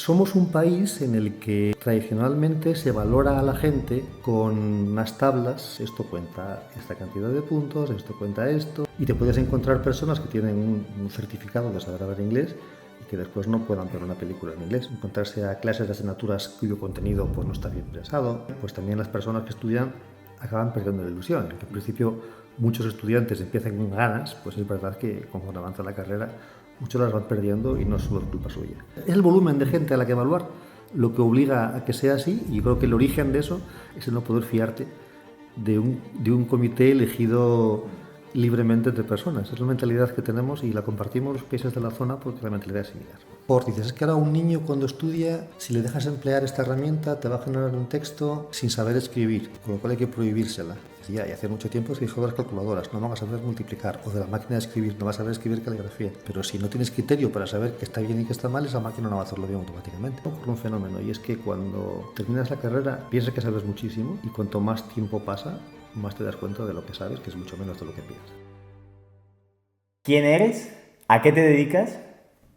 Somos un país en el que tradicionalmente se valora a la gente con unas tablas, esto cuenta esta cantidad de puntos, esto cuenta esto, y te puedes encontrar personas que tienen un certificado de saber hablar inglés y que después no puedan ver una película en inglés. Encontrarse a clases de asignaturas cuyo contenido pues, no está bien pensado, pues también las personas que estudian acaban perdiendo la ilusión. En principio muchos estudiantes empiezan con ganas, pues es verdad que conforme avanza la carrera muchos las van perdiendo y no es solo culpa suya. Es el volumen de gente a la que evaluar lo que obliga a que sea así, y creo que el origen de eso es el no poder fiarte de un comité elegido libremente entre personas. Es la mentalidad que tenemos y la compartimos los países de la zona porque la mentalidad es similar. Dices, es que ahora un niño cuando estudia, si le dejas emplear esta herramienta, te va a generar un texto sin saber escribir, con lo cual hay que prohibírsela. Y hace mucho tiempo se dijo de las calculadoras, no van a saber multiplicar, o de la máquina de escribir, no va a saber escribir caligrafía. Pero si no tienes criterio para saber qué está bien y qué está mal, esa máquina no va a hacerlo bien automáticamente. Ocurre un fenómeno, y es que cuando terminas la carrera piensas que sabes muchísimo, y cuanto más tiempo pasa, más te das cuenta de lo que sabes, que es mucho menos de lo que piensas. ¿Quién eres? ¿A qué te dedicas?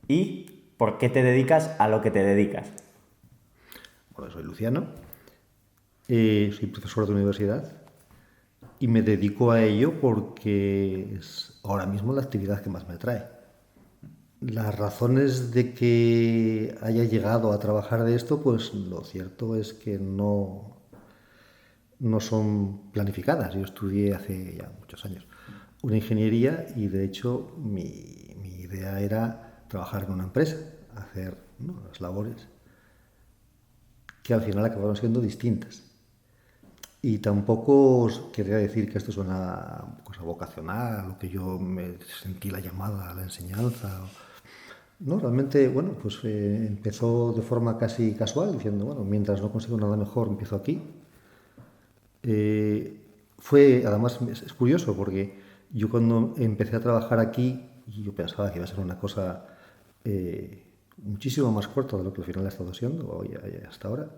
¿Y por qué te dedicas a lo que te dedicas? Bueno, soy Luciano, soy profesor de universidad y me dedico a ello porque es ahora mismo la actividad que más me atrae. Las razones de que haya llegado a trabajar de esto, pues lo cierto es que no son planificadas. Yo estudié hace ya muchos años una ingeniería y de hecho mi idea era trabajar en una empresa, hacer las labores que al final acabaron siendo distintas. Y tampoco os quería decir que esto es una cosa vocacional o que yo me sentí la llamada a la enseñanza. No, realmente, bueno, pues empezó de forma casi casual, diciendo, bueno, mientras no consigo nada mejor, empiezo aquí. Además, es curioso porque yo cuando empecé a trabajar aquí, yo pensaba que iba a ser una cosa muchísimo más corta de lo que al final ha estado siendo hoy, hasta ahora.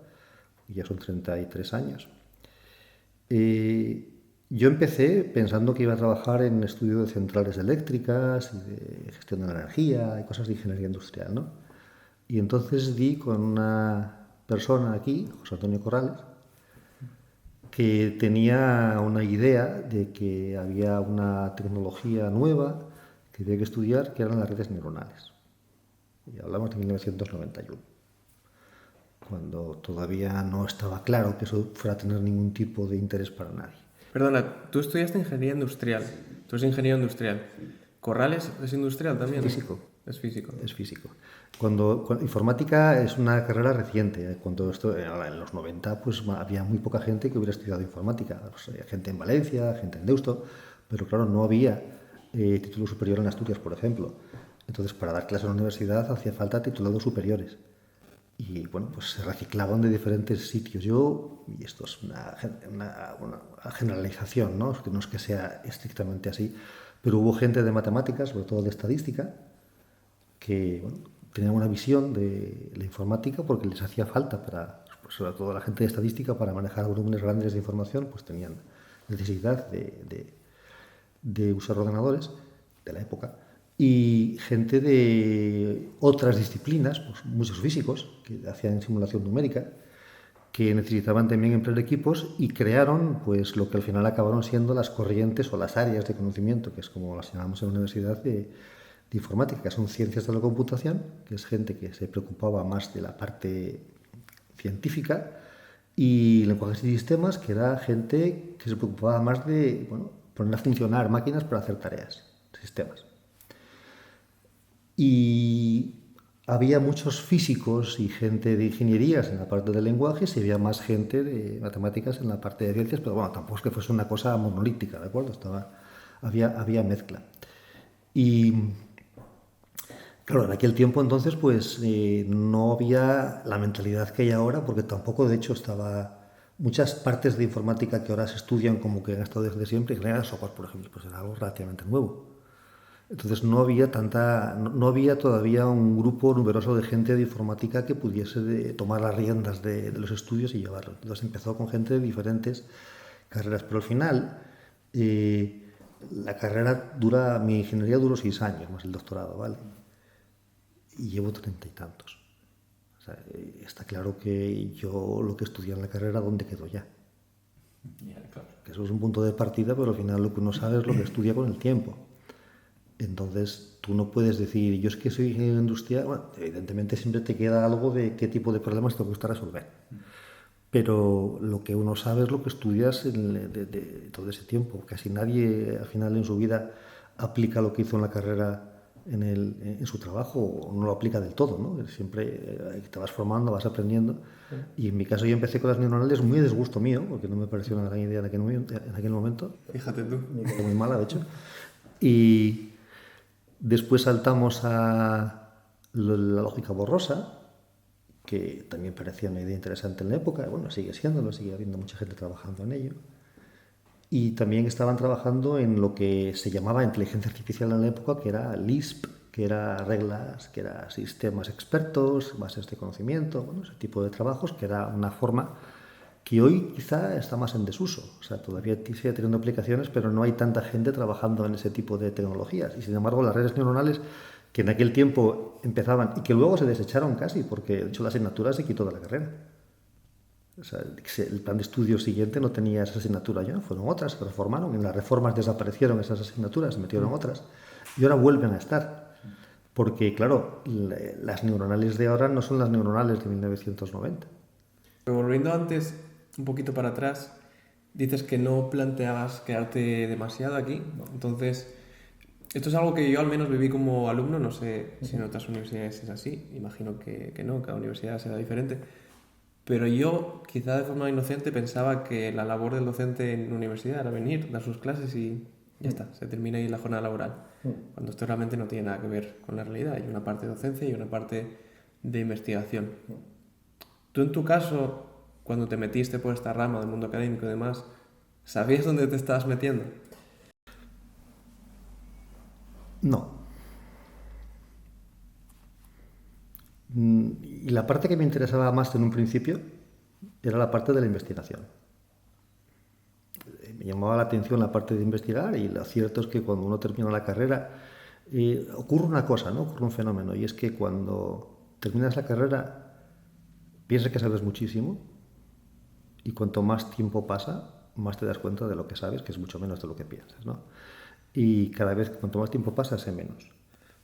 Ya son 33 años. Yo empecé pensando que iba a trabajar en estudio de centrales eléctricas y de gestión de la energía y cosas de ingeniería industrial, ¿no? Y entonces di con una persona aquí, José Antonio Corrales, que tenía una idea de que había una tecnología nueva que había que estudiar, que eran las redes neuronales. Y hablamos de 1991, cuando todavía no estaba claro que eso fuera a tener ningún tipo de interés para nadie. Perdona, tú estudiaste ingeniería industrial. Tú eres ingeniero industrial. ¿Corrales es industrial también? Físico. Es físico. Es físico. Cuando informática es una carrera reciente. Cuando esto, en los 90, pues había muy poca gente que hubiera estudiado informática. Pues, gente en Valencia, gente en Deusto, pero claro, no había título superior en Asturias, por ejemplo. Entonces, para dar clases en la universidad hacía falta titulados superiores. Y bueno, pues se reciclaban de diferentes sitios. Y esto es una generalización, ¿no? No es que sea estrictamente así, pero hubo gente de matemáticas, sobre todo de estadística, que bueno, tenían una visión de la informática porque les hacía falta para, pues sobre todo la gente de estadística, para manejar volúmenes grandes de información, pues tenían necesidad de usar ordenadores de la época. Y gente de otras disciplinas, pues muchos físicos que hacían simulación numérica, que necesitaban también emplear equipos y crearon pues lo que al final acabaron siendo las corrientes o las áreas de conocimiento, que es como las llamamos en la universidad, de informática, que son ciencias de la computación, que es gente que se preocupaba más de la parte científica, y lenguajes y sistemas, que era gente que se preocupaba más de poner a funcionar máquinas para hacer tareas, sistemas. Y había muchos físicos y gente de ingenierías en la parte de lenguajes y había más gente de matemáticas en la parte de ciencias, pero bueno, tampoco es que fuese una cosa monolítica, ¿de acuerdo? Había mezcla. Y claro, en aquel tiempo entonces pues no había la mentalidad que hay ahora, porque tampoco de hecho estaba... Muchas partes de informática que ahora se estudian como que han estado desde siempre, ingeniería de software, por ejemplo, pues era algo relativamente nuevo. Entonces no había todavía un grupo numeroso de gente de informática que pudiese tomar las riendas de los estudios y llevarlos. Entonces empezó con gente de diferentes carreras, pero al final la carrera mi ingeniería duró 6 años, más el doctorado, ¿vale? Y llevo 30 y tantos. sea, está claro que yo lo que estudié en la carrera, ¿dónde quedo ya? Claro. Que eso es un punto de partida, pero al final lo que uno sabe es lo que estudia con el tiempo. Entonces, tú no puedes decir, yo es que soy ingeniero industrial. Bueno, evidentemente siempre te queda algo de qué tipo de problemas te gusta resolver. Pero lo que uno sabe es lo que estudias de todo ese tiempo. Casi nadie al final en su vida aplica lo que hizo en la carrera en su trabajo, o no lo aplica del todo, ¿no? Siempre te vas formando, vas aprendiendo. Y en mi caso yo empecé con las neuronales muy a disgusto mío, porque no me pareció una gran idea en aquel momento. Fíjate tú. Me quedó muy mala, de hecho. Y después saltamos a la lógica borrosa, que también parecía una idea interesante en la época. Bueno, sigue siéndolo, sigue habiendo mucha gente trabajando en ello. Y también estaban trabajando en lo que se llamaba inteligencia artificial en la época, que era Lisp, que era reglas, que era sistemas expertos, bases de conocimiento, bueno, ese tipo de trabajos, que era una forma que hoy quizá está más en desuso. O sea, todavía sigue teniendo aplicaciones, pero no hay tanta gente trabajando en ese tipo de tecnologías. Y sin embargo, las redes neuronales, que en aquel tiempo empezaban y que luego se desecharon casi, porque de hecho la asignatura se quitó de la carrera. O sea, el plan de estudio siguiente no tenía esa asignatura ya, fueron otras, se reformaron, en las reformas desaparecieron esas asignaturas, se metieron otras, y ahora vuelven a estar. Porque, claro, las neuronales de ahora no son las neuronales de 1990. Pero volviendo antes, un poquito para atrás, dices que no planteabas quedarte demasiado aquí. Entonces, esto es algo que yo al menos viví como alumno, no sé si en otras universidades es así, imagino que no, cada universidad será diferente. Pero yo, quizá de forma inocente, pensaba que la labor del docente en la universidad era venir, dar sus clases y ya está, se termina ahí la jornada laboral. Cuando esto realmente no tiene nada que ver con la realidad. Hay una parte de docencia y una parte de investigación. Tú en tu caso, cuando te metiste por esta rama del mundo académico y demás, ¿sabías dónde te estabas metiendo? No. Y la parte que me interesaba más en un principio era la parte de la investigación. Me llamaba la atención la parte de investigar, y lo cierto es que cuando uno termina la carrera ocurre una cosa, ¿no? Ocurre un fenómeno, y es que cuando terminas la carrera piensas que sabes muchísimo, y cuanto más tiempo pasa, más te das cuenta de lo que sabes, que es mucho menos de lo que piensas, ¿no? Y cada vez, cuanto más tiempo pasa, sé menos.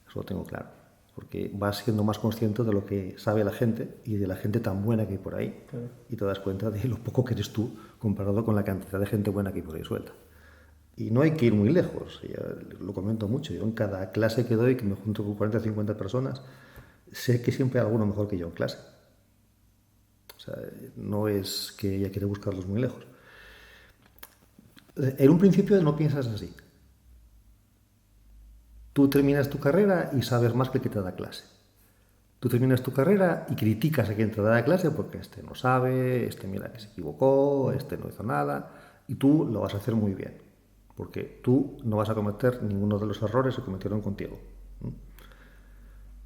Eso lo tengo claro. Porque vas siendo más consciente de lo que sabe la gente y de la gente tan buena que hay por ahí. Claro. Y te das cuenta de lo poco que eres tú comparado con la cantidad de gente buena que hay por ahí suelta. Y no hay que ir muy lejos. Ya lo comento mucho. Yo en cada clase que doy, que me junto con 40 o 50 personas, sé que siempre hay alguno mejor que yo en clase. O sea, no es que ella quiere buscarlos muy lejos. En un principio no piensas así. Tú terminas tu carrera y sabes más que el que te da clase. Tú terminas tu carrera y criticas a quien te da clase porque este no sabe, este mira que se equivocó, este no hizo nada, y tú lo vas a hacer muy bien, porque tú no vas a cometer ninguno de los errores que cometieron contigo.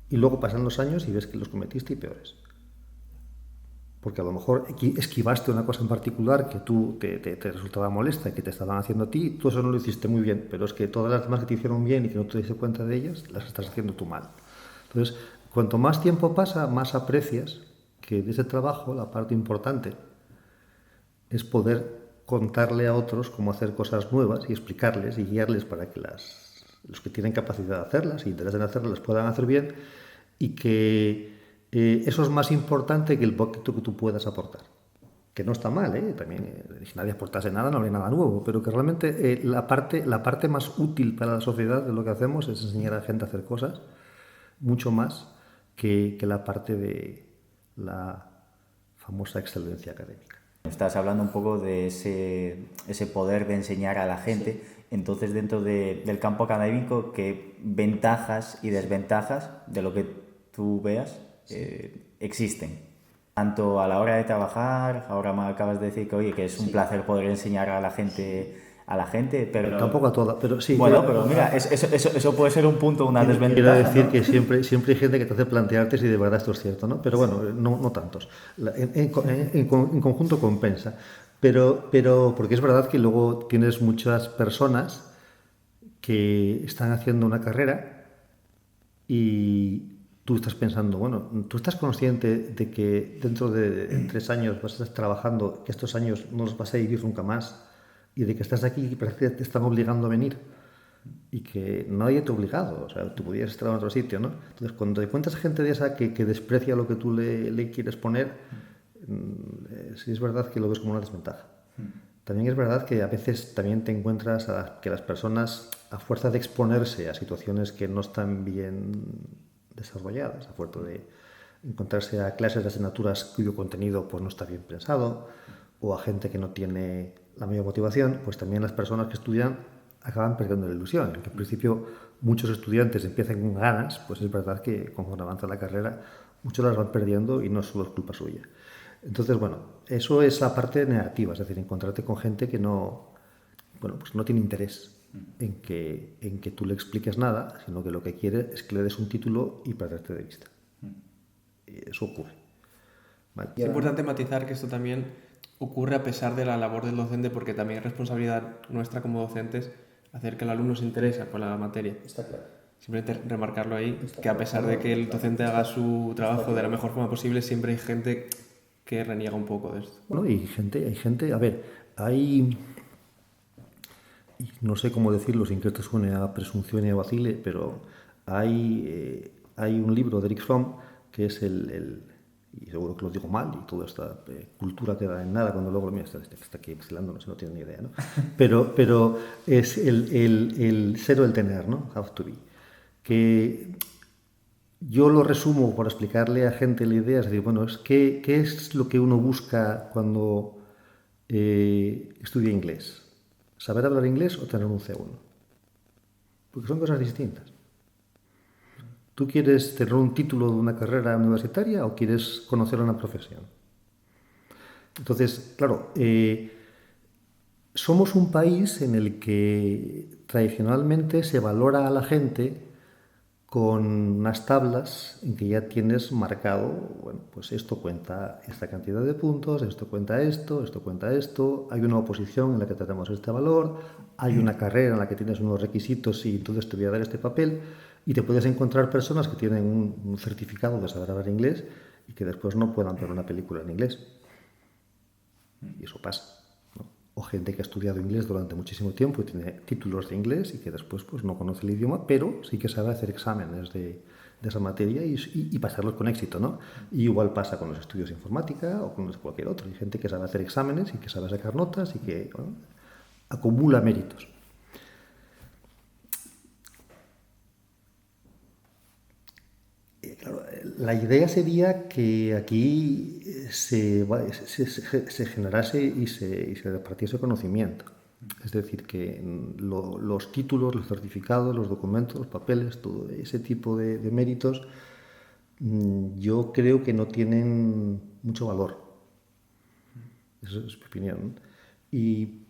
Y luego pasan los años y ves que los cometiste y peores. Porque a lo mejor esquivaste una cosa en particular que tú te resultaba molesta y que te estaban haciendo a ti, tú eso no lo hiciste muy bien, pero es que todas las demás que te hicieron bien y que no te diste cuenta de ellas, las estás haciendo tú mal. Entonces, cuanto más tiempo pasa, más aprecias que de ese trabajo la parte importante es poder contarle a otros cómo hacer cosas nuevas y explicarles y guiarles para que los que tienen capacidad de hacerlas y interés en hacerlas las puedan hacer bien, y que eso es más importante que el poquito que tú puedas aportar. Que no está mal, ¿eh? También, si nadie aportase nada, no habría nada nuevo, pero que realmente la parte más útil para la sociedad de lo que hacemos es enseñar a la gente a hacer cosas, mucho más que la parte de la famosa excelencia académica. Estás hablando un poco de ese poder de enseñar a la gente. Entonces, dentro del campo académico, ¿qué ventajas y desventajas de lo que tú veas existen? Tanto a la hora de trabajar, ahora me acabas de decir que, oye, que es un placer poder enseñar a la gente, pero... Tampoco a todas, pero sí. Bueno, pero mira, eso puede ser un punto, una desventaja. Quiero decir, ¿no? Que siempre hay gente que te hace plantearte si de verdad esto es cierto, ¿no? Pero bueno, no tantos. En conjunto compensa. Pero porque es verdad que luego tienes muchas personas que están haciendo una carrera y tú estás pensando, bueno, tú estás consciente de que dentro de 3 años vas a estar trabajando, que estos años no los vas a vivir nunca más, y de que estás aquí y parece que te están obligando a venir, y que nadie te ha obligado, o sea, tú podías estar en otro sitio, ¿no? Entonces, cuando te encuentras gente de esa que desprecia lo que tú le quieres poner, sí es verdad que lo ves como una desventaja. También es verdad que a veces también te encuentras que las personas, a fuerza de exponerse a situaciones que no están bien desarrolladas, a fuerza de encontrarse a clases de asignaturas cuyo contenido pues no está bien pensado, o a gente que no tiene la mayor motivación, pues también las personas que estudian acaban perdiendo la ilusión. Aunque al principio muchos estudiantes empiezan con ganas, pues es verdad que conforme avanza la carrera muchos las van perdiendo y no solo es culpa suya. Entonces, bueno, eso es la parte negativa, es decir, encontrarte con gente que no, bueno, pues no tiene interés en que tú le expliques nada, sino que lo que quiere es que le des un título y perderte de vista. Y eso ocurre. ¿Vale? Es importante matizar que esto también ocurre a pesar de la labor del docente, porque también es responsabilidad nuestra como docentes hacer que el alumno se interese por la materia. Está claro. Simplemente remarcarlo ahí, que a pesar de que el docente haga su trabajo de la mejor forma posible, siempre hay gente que reniega un poco de esto. Bueno, hay gente, a ver, hay, y no sé cómo decirlo sin que esto suene a presunción y a vacile, pero hay un libro de Eric Fromm que es y seguro que lo digo mal, y toda esta cultura queda en nada cuando luego lo mira, está aquí vacilando, no tiene ni idea, ¿no? Pero es el ser o el tener, ¿no? Have to be. Que yo lo resumo por explicarle a gente la idea, es decir, bueno, ¿qué es lo que uno busca cuando estudia inglés? ¿Saber hablar inglés o tener un C1? Porque son cosas distintas. ¿Tú quieres tener un título de una carrera universitaria o quieres conocer una profesión? Entonces, claro, somos un país en el que tradicionalmente se valora a la gente con unas tablas en que ya tienes marcado, bueno, pues esto cuenta esta cantidad de puntos, esto cuenta esto cuenta esto, hay una oposición en la que tratamos este valor, hay una carrera en la que tienes unos requisitos y entonces te voy a dar este papel, y te puedes encontrar personas que tienen un certificado de saber hablar inglés y que después no puedan ver una película en inglés. Y eso pasa, ¿no? O gente que ha estudiado inglés durante muchísimo tiempo y tiene títulos de inglés y que después pues, no conoce el idioma, pero sí que sabe hacer exámenes de esa materia y pasarlos con éxito, ¿no? Y igual pasa con los estudios de informática o con cualquier otro. Hay gente que sabe hacer exámenes y que sabe sacar notas y que bueno, acumula méritos. Claro, la idea sería que aquí se generase y se repartiese conocimiento. Es decir, que los títulos, los certificados, los documentos, los papeles, todo ese tipo de méritos, yo creo que no tienen mucho valor. Esa es mi opinión. Y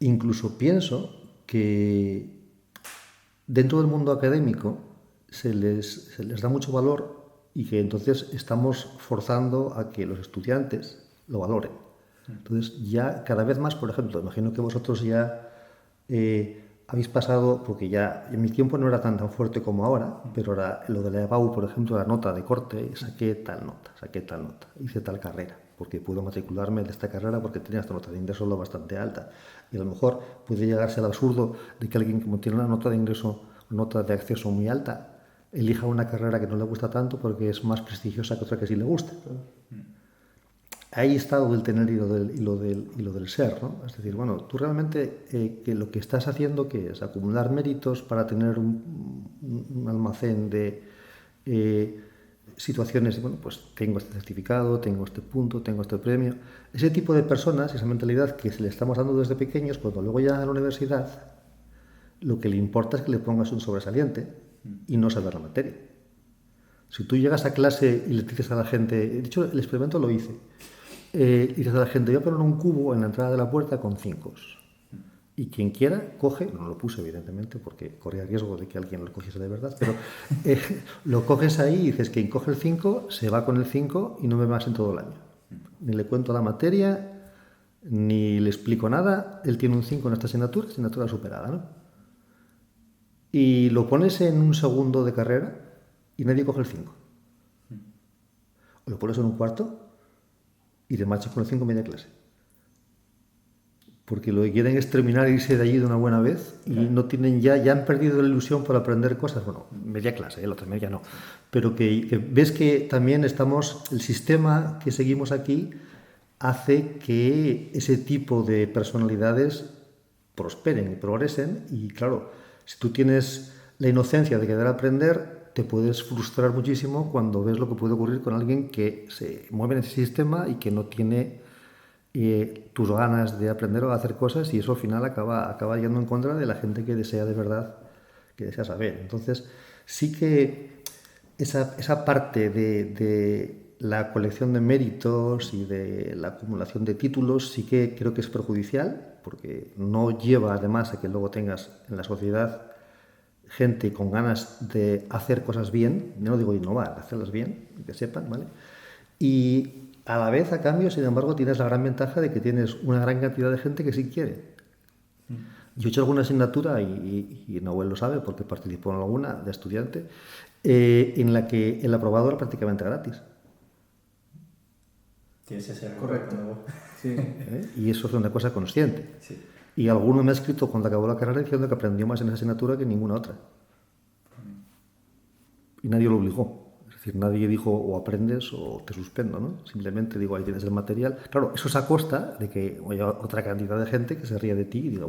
incluso pienso que dentro del mundo académico se les da mucho valor y que entonces estamos forzando a que los estudiantes lo valoren. Entonces ya cada vez más, por ejemplo, imagino que vosotros ya habéis pasado, porque ya en mi tiempo no era tan fuerte como ahora, pero ahora lo de la EBAU, por ejemplo, la nota de corte, saqué tal nota, hice tal carrera, porque puedo matricularme de esta carrera porque tenía esta nota de ingreso lo bastante alta. Y a lo mejor puede llegarse al absurdo de que alguien que tiene una nota de ingreso, nota de acceso muy alta, elija una carrera que no le gusta tanto porque es más prestigiosa que otra que sí le gusta. Ahí está lo del tener y lo del ser, ¿no? Es decir, bueno, tú realmente que lo que estás haciendo que es acumular méritos para tener un almacén de situaciones, bueno, pues tengo este certificado, tengo este punto, tengo este premio. Ese tipo de personas, esa mentalidad que se le estamos dando desde pequeños, cuando luego llegan a la universidad, lo que le importa es que le pongas un sobresaliente y no saber la materia. Si tú llegas a clase y le dices a la gente, de hecho el experimento lo hice, y dices a la gente, voy a poner un cubo en la entrada de la puerta con 5. Y quien quiera, coge, no lo puse evidentemente porque corría riesgo de que alguien lo cogiese de verdad, pero lo coges ahí y dices, quien coge el 5 se va con el 5 y no ve más en todo el año. Ni le cuento la materia, ni le explico nada, él tiene un 5 en esta asignatura superada, ¿no? Y lo pones en un segundo de carrera y nadie coge el 5. O lo pones en un cuarto y te marchas con el 5 media clase. Porque lo que quieren es terminar e irse de allí de una buena vez y no tienen ya han perdido la ilusión por aprender cosas. Bueno, media clase, la otra media no. Pero que ves que también el sistema que seguimos aquí hace que ese tipo de personalidades prosperen y progresen. Y claro, si tú tienes la inocencia de querer aprender, te puedes frustrar muchísimo cuando ves lo que puede ocurrir con alguien que se mueve en ese sistema y que no tiene tus ganas de aprender o hacer cosas, y eso al final acaba yendo en contra de la gente que desea de verdad, que desea saber. Entonces, sí que esa parte de la colección de méritos y de la acumulación de títulos sí que creo que es perjudicial, porque no lleva además a que luego tengas en la sociedad gente con ganas de hacer cosas bien, no digo innovar, hacerlas bien, que sepan, ¿vale? Y a la vez, a cambio, sin embargo, tienes la gran ventaja de que tienes una gran cantidad de gente que sí quiere. Yo he hecho alguna asignatura, y Nahuel lo sabe porque participó en alguna de estudiante, en la que el aprobado era prácticamente gratis. Tienes ese Correcto. Sí. Y eso es una cosa consciente. Sí. Y alguno me ha escrito cuando acabó la carrera diciendo que aprendió más en esa asignatura que en ninguna otra. Y nadie lo obligó. Es decir, nadie dijo o aprendes o te suspendo, ¿no? Simplemente digo, ahí tienes el material. Claro, eso es a costa de que haya otra cantidad de gente que se ríe de ti y diga,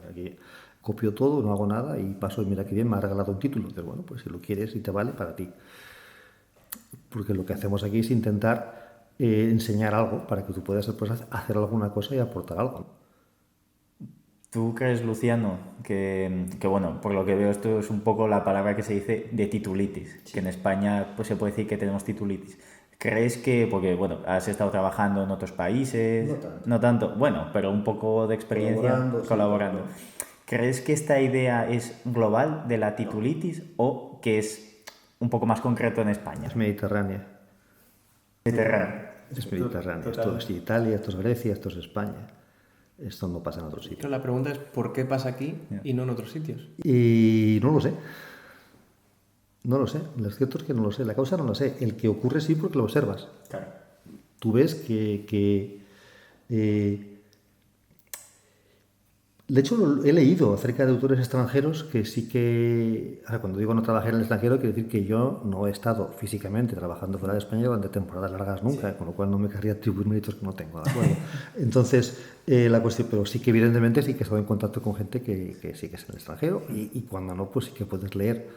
aquí copio todo, no hago nada y paso y mira qué bien, me ha regalado un título. Entonces, bueno, pues si lo quieres y te vale, para ti. Porque lo que hacemos aquí es intentar enseñar algo para que tú puedas después hacer alguna cosa y aportar algo. ¿Tú crees, Luciano, que bueno, por lo que veo esto es un poco la palabra que se dice de titulitis, que en España pues se puede decir que tenemos titulitis? ¿Crees que, porque bueno, has estado trabajando en otros países? No tanto, bueno, pero un poco de experiencia colaborando. ¿Crees que esta idea es global de la titulitis o que es un poco más concreto en España? Es mediterránea. Mediterráneo. Es mediterránea. Esto es Italia, esto es Grecia, esto es España. Esto no pasa en otros sitios. Pero la pregunta es ¿por qué pasa aquí y no en otros sitios? Y no lo sé. No lo sé. Lo cierto es que no lo sé. La causa no lo sé. El que ocurre sí porque lo observas. Claro. Tú ves que de hecho, he leído acerca de autores extranjeros que sí que... Ahora, cuando digo no trabajar en el extranjero, quiere decir que yo no he estado físicamente trabajando fuera de España durante temporadas largas nunca, con lo cual no me querría atribuir méritos que no tengo, ¿de acuerdo? Entonces, la cuestión... Pero sí que evidentemente sí que he estado en contacto con gente que sí que es en el extranjero y cuando no, pues sí que puedes leer.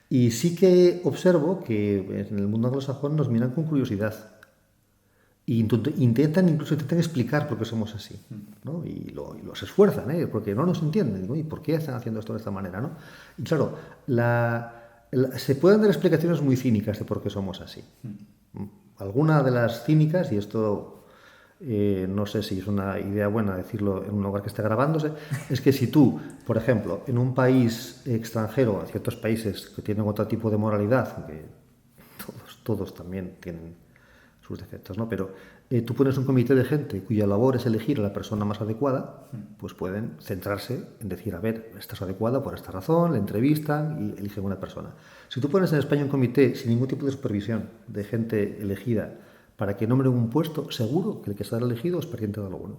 Y sí que observo que en el mundo anglosajón nos miran con curiosidad. Y intentan explicar por qué somos así, ¿no? Y los esfuerzan, porque no nos entienden, ¿no? ¿Y por qué están haciendo esto de esta manera, ¿no? Y claro, se pueden dar explicaciones muy cínicas de por qué somos así. Alguna de las cínicas, y esto no sé si es una idea buena decirlo en un lugar que esté grabándose, es que si tú, por ejemplo, en un país extranjero, en ciertos países que tienen otro tipo de moralidad, aunque todos también tienen sus defectos, ¿no? Pero tú pones un comité de gente cuya labor es elegir a la persona más adecuada, pues pueden centrarse en decir, a ver, esta es adecuada por esta razón, le entrevistan y eligen una persona. Si tú pones en España un comité sin ningún tipo de supervisión de gente elegida para que nombren un puesto, seguro que el que será elegido es pariente de alguno.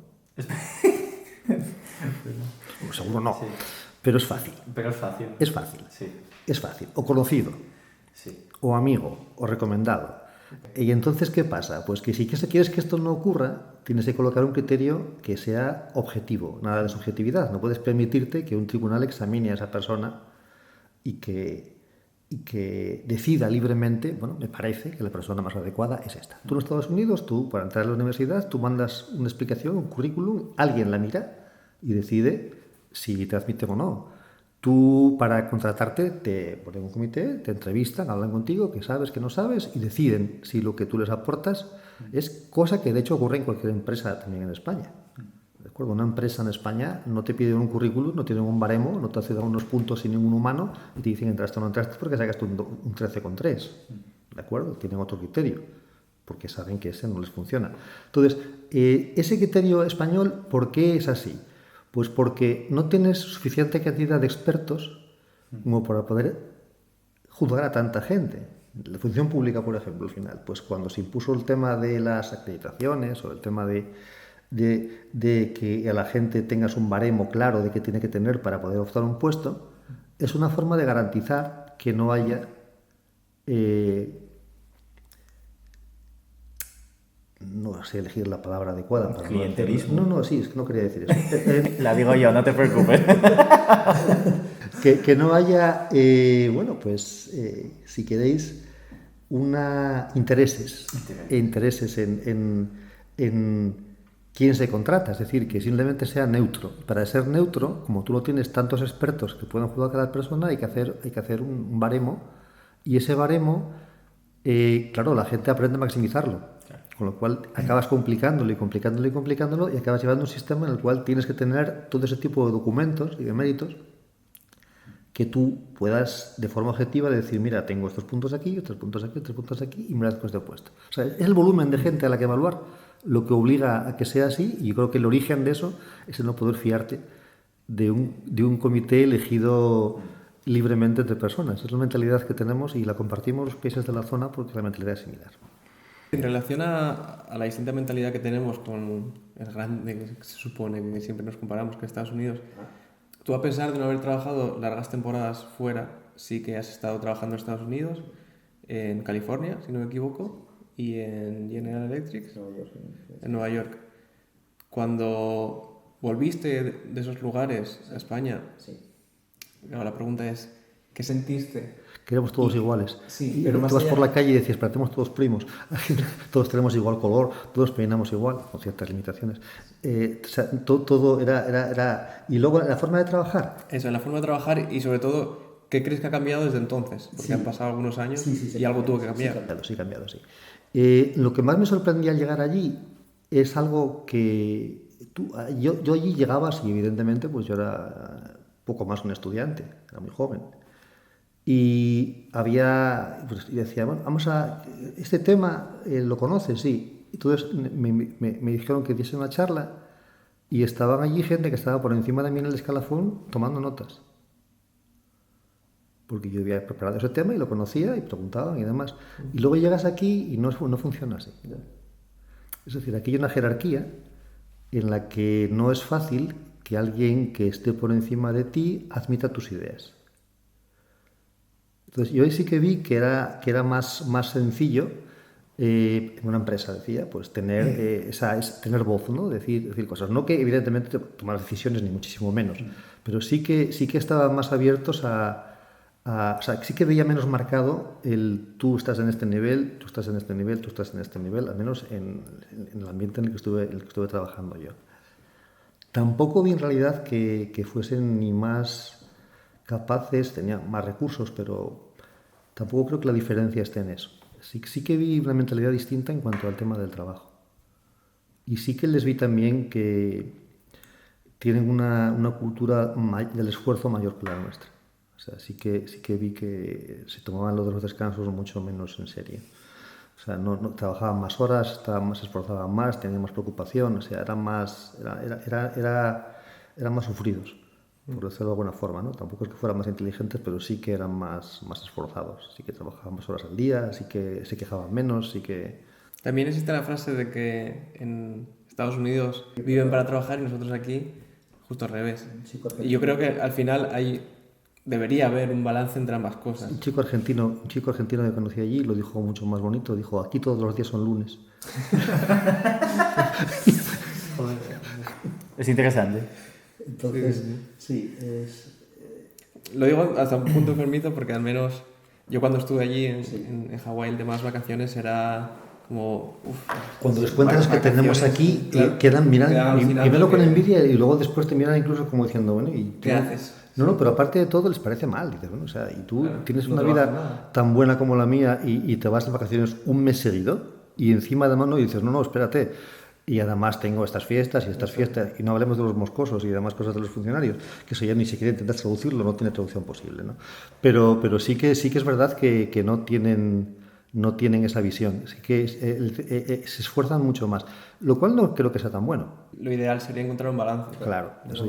Seguro no, sí. Pero es fácil. Pero es fácil. Es fácil. Sí. Es fácil. O conocido. Sí. O amigo. O recomendado. Y entonces, ¿qué pasa? Pues que si quieres que esto no ocurra, tienes que colocar un criterio que sea objetivo, nada de subjetividad. No puedes permitirte que un tribunal examine a esa persona y que decida libremente, bueno, me parece que la persona más adecuada es esta. Tú en Estados Unidos, tú para entrar a la universidad, tú mandas una explicación, un currículum, alguien la mira y decide si te admiten o no. Tú, para contratarte, te ponen un comité, te entrevistan, hablan contigo, qué sabes, qué no sabes, y deciden si lo que tú les aportas es cosa que de hecho ocurre en cualquier empresa también en España. ¿De acuerdo? Una empresa en España no te pide un currículum, no tiene un baremo, no te hace dar unos puntos sin ningún humano y te dicen entraste o no entraste porque sacaste un 13,3. ¿De acuerdo? Tienen otro criterio, porque saben que ese no les funciona. Entonces, ese criterio español, ¿por qué es así? Pues porque no tienes suficiente cantidad de expertos como para poder juzgar a tanta gente. La función pública, por ejemplo, al final, pues cuando se impuso el tema de las acreditaciones o el tema de que a la gente tengas un baremo claro de qué tiene que tener para poder optar a un puesto, es una forma de garantizar que no haya no sé elegir la palabra adecuada para clientelismo. No, sí, es que no quería decir eso. La digo yo, no te preocupes. Que no haya, bueno, pues, si queréis, intereses en quién se contrata, es decir, que simplemente sea neutro. Para ser neutro, como tú no tienes tantos expertos que puedan jugar a cada persona, hay que hacer un baremo, y ese baremo, claro, la gente aprende a maximizarlo. Con lo cual acabas complicándolo y acabas llevando un sistema en el cual tienes que tener todo ese tipo de documentos y de méritos que tú puedas de forma objetiva decir, mira, tengo estos puntos aquí, estos puntos aquí, estos puntos aquí y me merezco este puesto. O sea, es el volumen de gente a la que evaluar lo que obliga a que sea así, y yo creo que el origen de eso es el no poder fiarte de un comité elegido libremente entre personas. Es la mentalidad que tenemos y la compartimos los países de la zona porque la mentalidad es similar. En relación a la distinta mentalidad que tenemos con el grande que se supone que siempre nos comparamos, que es Estados Unidos, tú, a pesar de no haber trabajado largas temporadas fuera, sí que has estado trabajando en Estados Unidos, en California, si no me equivoco, y en General Electric, en Nueva York. Cuando volviste de esos lugares a España, claro, la pregunta es, ¿qué sentiste? Que éramos todos iguales. Sí, y pero tú vas por la calle y decías, parecemos todos primos, todos tenemos igual color, todos peinamos igual, con ciertas limitaciones. O sea, todo era... Y luego la forma de trabajar. Eso, en la forma de trabajar, y sobre todo, ¿qué crees que ha cambiado desde entonces? Porque han pasado algunos años y algo tuvo que cambiar. Sí, cambiado. Lo que más me sorprendía al llegar allí es algo que... Yo allí llegabas y evidentemente pues yo era poco más un estudiante, era muy joven. Y y decía, bueno, este tema lo conoces, sí. Entonces me dijeron que diese una charla y estaban allí gente que estaba por encima de mí en el escalafón tomando notas. Porque yo había preparado ese tema y lo conocía y preguntaban y demás. Y luego llegas aquí y no funciona así. Es decir, aquí hay una jerarquía en la que no es fácil que alguien que esté por encima de ti admita tus ideas. Entonces, yo ahí sí que vi que era más sencillo en una empresa, decía, pues tener voz, ¿no? Decir cosas. No que, evidentemente, tomar decisiones, ni muchísimo menos, pero sí que estaban más abiertos o sea, sí que veía menos marcado tú estás en este nivel, tú estás en este nivel, tú estás en este nivel, al menos en el ambiente en el que estuve trabajando yo. Tampoco vi en realidad que fuesen ni más capaces, tenían más recursos, pero tampoco creo que la diferencia esté en eso. Sí que vi una mentalidad distinta en cuanto al tema del trabajo. Y sí que les vi también que tienen una cultura del esfuerzo mayor que la nuestra. O sea, sí que vi que se tomaban los descansos mucho menos en serio. O sea, no trabajaban más horas, se esforzaban más, tenían más preocupación, o sea, eran más sufridos, por decirlo de alguna forma, ¿no? Tampoco es que fueran más inteligentes, pero sí que eran más esforzados, sí que trabajaban más horas al día, sí que se quejaban menos, sí que... También existe la frase de que en Estados Unidos viven para trabajar y nosotros aquí justo al revés. Y yo creo que al final debería haber un balance entre ambas cosas. Un chico argentino que conocí allí lo dijo mucho más bonito, dijo, aquí todos los días son lunes. Es interesante. Entonces, sí, es... Lo digo hasta un punto enfermizo porque al menos yo cuando estuve allí en Hawái, el tema de las vacaciones era como... Cuando les cuentas las que tenemos aquí, claro, quedan mirando, primero con envidia y luego después te miran incluso como diciendo, bueno, ¿y qué haces? No, pero aparte de todo les parece mal. Dices, bueno, o sea, y tú tienes una vida tan buena como la mía y te vas de vacaciones un mes seguido y encima además no dices, no, espérate. Y además tengo estas fiestas y no hablemos de los moscosos y demás cosas de los funcionarios, que eso ya ni siquiera intentas traducirlo, no tiene traducción posible, ¿no? Pero sí que es verdad que no tienen no tienen esa visión. Así que se esfuerzan mucho más, lo cual no creo que sea tan bueno. Lo ideal sería encontrar un balance. Claro, eso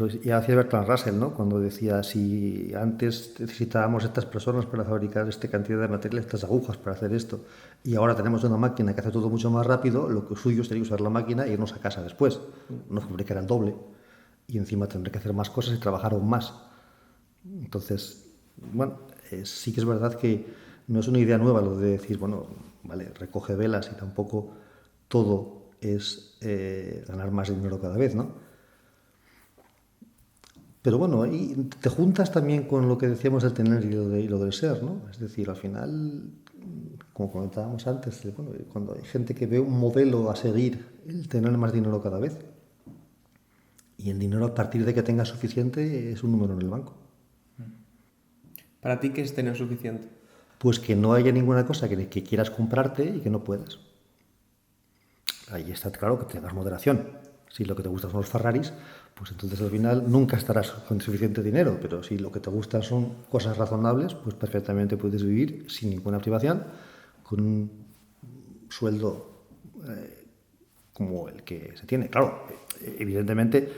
ya hacía Bertrand Russell, ¿no? Cuando decía, si antes necesitábamos estas personas para fabricar esta cantidad de material, estas agujas para hacer esto, y ahora tenemos una máquina que hace todo mucho más rápido, lo que suyo sería usar la máquina e irnos a casa después, no fabricar el doble, y encima tendré que hacer más cosas y trabajar aún más. Entonces, bueno, sí que es verdad que no es una idea nueva lo de decir, bueno, vale, recoge velas y tampoco todo es ganar más dinero cada vez, ¿no? Pero bueno, y te juntas también con lo que decíamos del tener y lo del ser, ¿no? Es decir, al final, como comentábamos antes, bueno, cuando hay gente que ve un modelo a seguir, el tener más dinero cada vez, y el dinero a partir de que tengas suficiente es un número en el banco. ¿Para ti qué es tener suficiente? Pues que no haya ninguna cosa que quieras comprarte y que no puedas. Ahí está claro que tengas moderación. Si lo que te gustan son los Ferraris, pues entonces al final nunca estarás con suficiente dinero. Pero si lo que te gustan son cosas razonables, pues perfectamente puedes vivir sin ninguna privación, con un sueldo como el que se tiene. Claro, evidentemente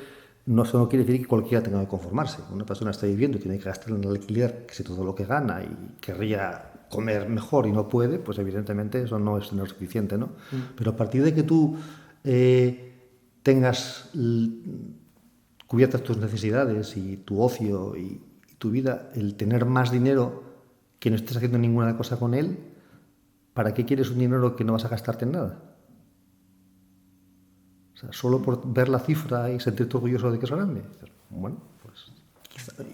eso no quiere decir que cualquiera tenga que conformarse. Una persona está viviendo y tiene que gastar en el alquiler casi todo lo que gana y querría comer mejor y no puede, pues evidentemente eso no es suficiente, ¿no? Pero a partir de que tú tengas cubiertas tus necesidades y tu ocio y tu vida, el tener más dinero que no estés haciendo ninguna cosa con él, ¿para qué quieres un dinero que no vas a gastarte en nada? O sea, solo por ver la cifra y sentirte orgulloso de que es grande. Bueno, pues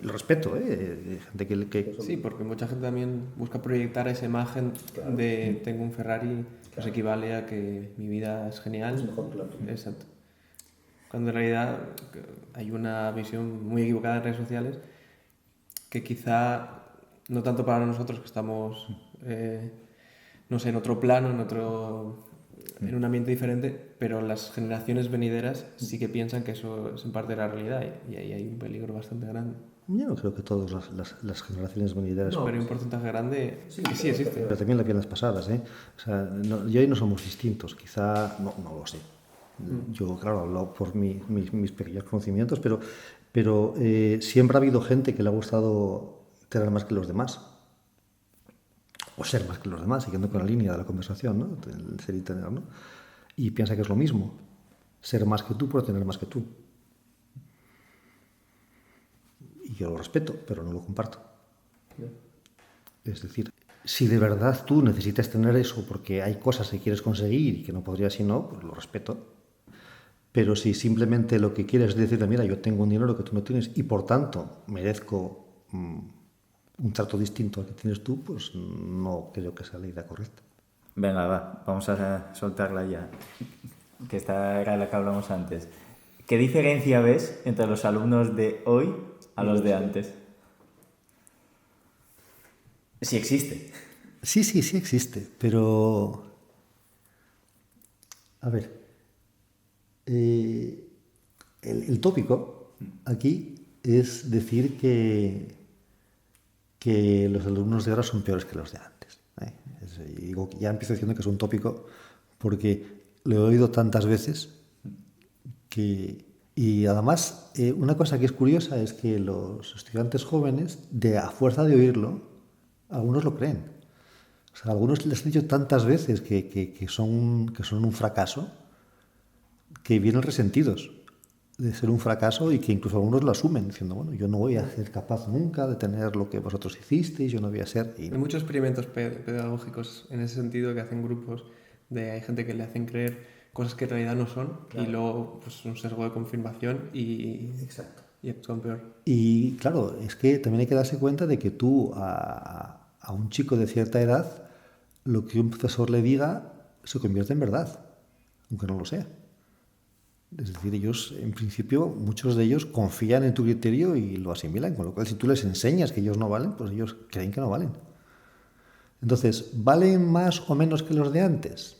lo respeto, ¿eh? Gente que... Sí, porque mucha gente también busca proyectar esa imagen de tengo un Ferrari, pues equivale a que mi vida es genial. Es mejor que la tuya. Exacto. Cuando en realidad hay una visión muy equivocada en redes sociales que quizá, no tanto para nosotros que estamos, no sé, en otro plano, en un ambiente diferente, pero las generaciones venideras sí que piensan que eso es en parte la realidad y ahí hay un peligro bastante grande. Yo no creo que todas las generaciones venideras... No, pero hay un porcentaje grande que sí existe. Pero también las pasadas, ¿eh? O sea, yo y no somos distintos, quizá, no lo sé. Yo, claro, hablo por mis pequeños conocimientos, pero siempre ha habido gente que le ha gustado tener más que los demás. O ser más que los demás, siguiendo con la línea de la conversación, ¿no? El ser y tener, ¿no? Y piensa que es lo mismo, ser más que tú por tener más que tú. Y yo lo respeto, pero no lo comparto. Es decir, si de verdad tú necesitas tener eso porque hay cosas que quieres conseguir y que no podrías si no, pues lo respeto. Pero si simplemente lo que quieres es decirle, mira, yo tengo un dinero que tú no tienes y por tanto merezco un trato distinto al que tienes tú, pues no creo que sea la idea correcta. Venga, va, vamos a soltarla ya, que esta era la que hablamos antes. ¿Qué diferencia ves entre los alumnos de hoy a los de antes? Sí existe. Sí existe, pero... A ver, el tópico aquí es decir que los alumnos de ahora son peores que los de antes. Digo, ya empiezo diciendo que es un tópico porque lo he oído tantas veces y además una cosa que es curiosa es que los estudiantes jóvenes, a fuerza de oírlo, algunos lo creen. O sea, a algunos les he dicho tantas veces que son un fracaso que vienen resentidos de ser un fracaso y que incluso algunos lo asumen diciendo, bueno, yo no voy a ser capaz nunca de tener lo que vosotros hicisteis, yo no voy a ser... Hay muchos experimentos pedagógicos en ese sentido que hacen grupos hay gente que le hacen creer cosas que en realidad no son, claro. Y luego pues un sesgo de confirmación y actúan peor. Y claro, es que también hay que darse cuenta de que tú a un chico de cierta edad lo que un profesor le diga se convierte en verdad, aunque no lo sea. Es decir, ellos, en principio, muchos de ellos confían en tu criterio y lo asimilan, con lo cual si tú les enseñas que ellos no valen, pues ellos creen que no valen. Entonces, ¿valen más o menos que los de antes?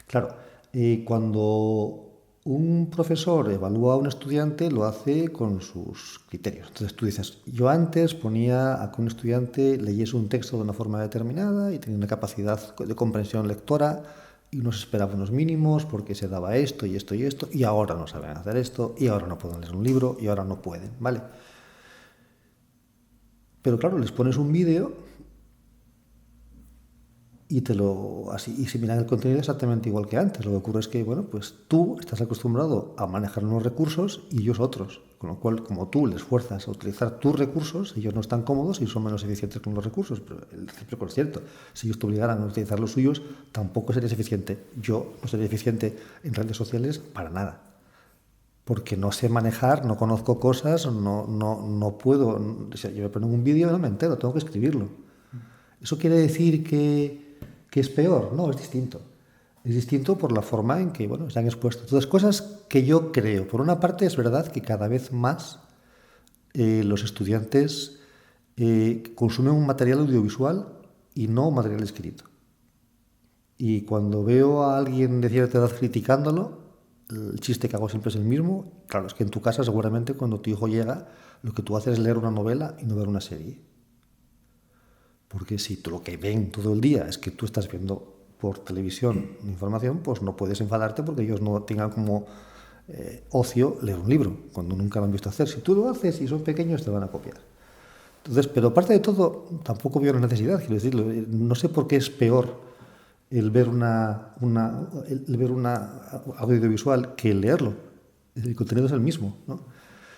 Claro, cuando un profesor evalúa a un estudiante, lo hace con sus criterios. Entonces tú dices, yo antes ponía a que un estudiante leyese un texto de una forma determinada y tenía una capacidad de comprensión lectora y nos esperaba unos mínimos porque se daba esto y esto y esto, y ahora no saben hacer esto, y ahora no pueden leer un libro, y ahora no pueden, ¿vale? Pero claro, les pones un vídeo y y se miran el contenido exactamente igual que antes. Lo que ocurre es que, bueno, pues tú estás acostumbrado a manejar unos recursos y ellos otros, con lo cual, como tú les fuerzas a utilizar tus recursos, ellos no están cómodos y son menos eficientes con los recursos. Pero el recíproco es cierto. Si ellos te obligaran a utilizar los suyos, tampoco serías eficiente. Yo no sería eficiente en redes sociales para nada, porque no sé manejar, no conozco cosas, no puedo. O sea, yo me pongo un vídeo y no me entero, tengo que escribirlo. ¿Eso quiere decir que es peor? No, es distinto. Es distinto por la forma en que, bueno, se han expuesto. Entonces, cosas que yo creo. Por una parte, es verdad que cada vez más los estudiantes consumen un material audiovisual y no un material escrito. Y cuando veo a alguien de cierta edad criticándolo, el chiste que hago siempre es el mismo. Claro, es que en tu casa seguramente cuando tu hijo llega, lo que tú haces es leer una novela y no ver una serie. Porque si tú lo que ven todo el día es que tú estás viendo por televisión información, pues no puedes enfadarte porque ellos no tengan como ocio leer un libro, cuando nunca lo han visto hacer. Si tú lo haces y son pequeños, te van a copiar. Entonces, pero aparte de todo, tampoco veo la necesidad, quiero decirlo. No sé por qué es peor el ver una audiovisual que el leerlo. El contenido es el mismo, ¿no?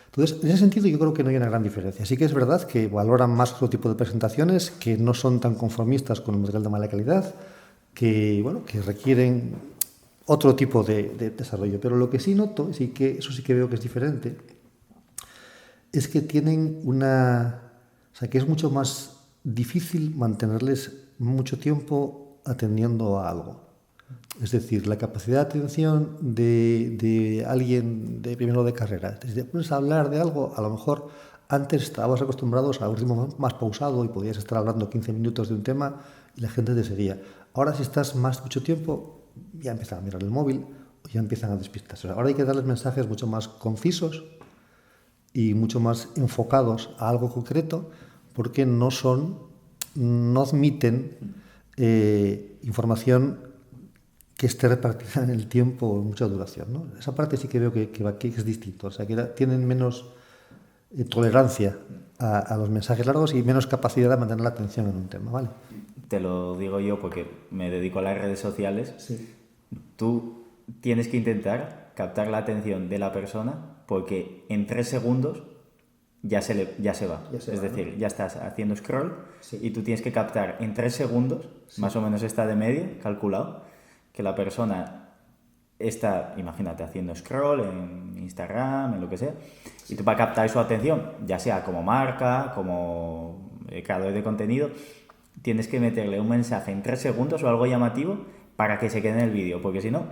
Entonces, en ese sentido yo creo que no hay una gran diferencia. Sí que es verdad que valoran más otro tipo de presentaciones, que no son tan conformistas con el material de mala calidad, que, bueno, que requieren otro tipo de desarrollo. Pero lo que sí noto, eso sí que veo que es diferente, es que tienen o sea, que es mucho más difícil mantenerles mucho tiempo atendiendo a algo. Es decir, la capacidad de atención de alguien de primero de carrera. Si te pones a hablar de algo, a lo mejor antes estábamos acostumbrados a un ritmo más pausado y podías estar hablando 15 minutos de un tema y la gente te seguía. Ahora, si estás mucho tiempo, ya empiezan a mirar el móvil o ya empiezan a despistarse. Ahora hay que darles mensajes mucho más concisos y mucho más enfocados a algo concreto, porque no admiten información que esté repartida en el tiempo o en mucha duración, ¿no? Esa parte sí que veo que es distinto, o sea, que tienen menos tolerancia a los mensajes largos y menos capacidad de mantener la atención en un tema, ¿vale? Te lo digo yo porque me dedico a las redes sociales. Sí. Tú tienes que intentar captar la atención de la persona porque en 3 segundos ya se va. Es decir, ¿no? Ya estás haciendo scroll y tú tienes que captar en 3 segundos, más o menos está de media, calculado, que la persona está, imagínate, haciendo scroll en Instagram, en lo que sea, y tú para captar su atención, ya sea como marca, como creador de contenido, tienes que meterle un mensaje en 3 segundos o algo llamativo para que se quede en el vídeo, porque si no,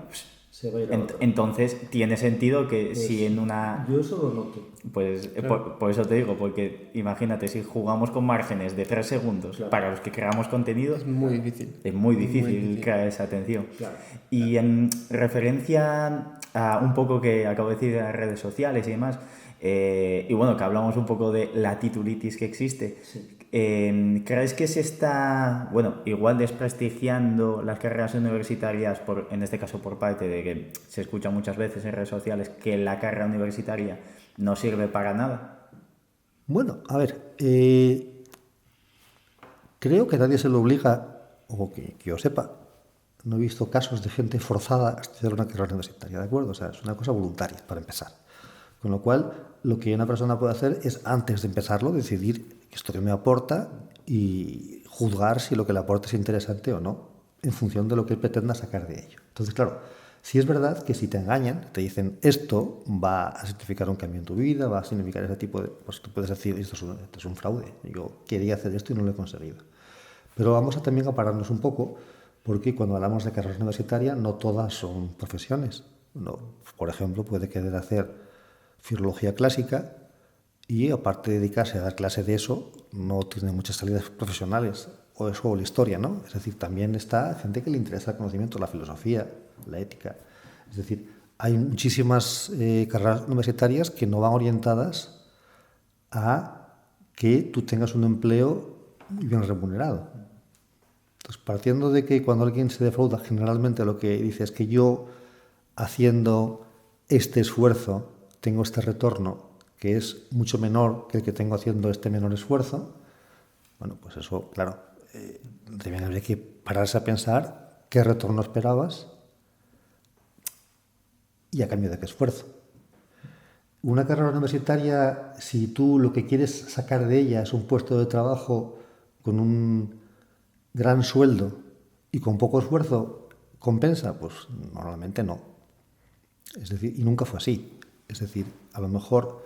se va a ir a otro. Entonces tiene sentido que si en una... Yo eso lo noto. Pues claro. por eso te digo, porque imagínate, si jugamos con márgenes de 3 segundos, claro, para los que creamos contenido, es muy difícil. Es muy difícil crear esa atención. Claro. Y en referencia a un poco que acabo de decir de las redes sociales y demás, y bueno, que hablamos un poco de la titulitis que existe, Sí. ¿Crees que se está, bueno, igual desprestigiando las carreras universitarias, en este caso por parte de que se escucha muchas veces en redes sociales que la carrera universitaria no sirve para nada? Bueno, a ver, creo que nadie se lo obliga, o que yo sepa, no he visto casos de gente forzada a estudiar una carrera universitaria, ¿de acuerdo? O sea, es una cosa voluntaria, para empezar. Con lo cual, lo que una persona puede hacer es, antes de empezarlo, decidir esto que me aporta y juzgar si lo que le aporta es interesante o no, en función de lo que él pretenda sacar de ello. Entonces, claro, sí es verdad que si te engañan, te dicen esto va a significar un cambio en tu vida, va a significar ese tipo de... Pues tú puedes decir, esto es un fraude, yo quería hacer esto y no lo he conseguido. Pero vamos también a pararnos un poco, porque cuando hablamos de carrera universitaria no todas son profesiones. No, por ejemplo, puede querer hacer filología clásica y aparte de dedicarse a dar clase de eso, no tiene muchas salidas profesionales, o eso o la historia, ¿no? Es decir, también está gente que le interesa el conocimiento, la filosofía, la ética. Es decir, hay muchísimas carreras universitarias que no van orientadas a que tú tengas un empleo muy bien remunerado. Entonces, partiendo de que cuando alguien se defrauda, generalmente lo que dice es que yo, haciendo este esfuerzo, tengo este retorno que es mucho menor que el que tengo haciendo este menor esfuerzo, bueno, pues eso, claro, habría que pararse a pensar qué retorno esperabas y a cambio de qué esfuerzo. Una carrera universitaria, si tú lo que quieres sacar de ella es un puesto de trabajo con un gran sueldo y con poco esfuerzo, ¿compensa? Pues normalmente no. Es decir, y nunca fue así. Es decir, a lo mejor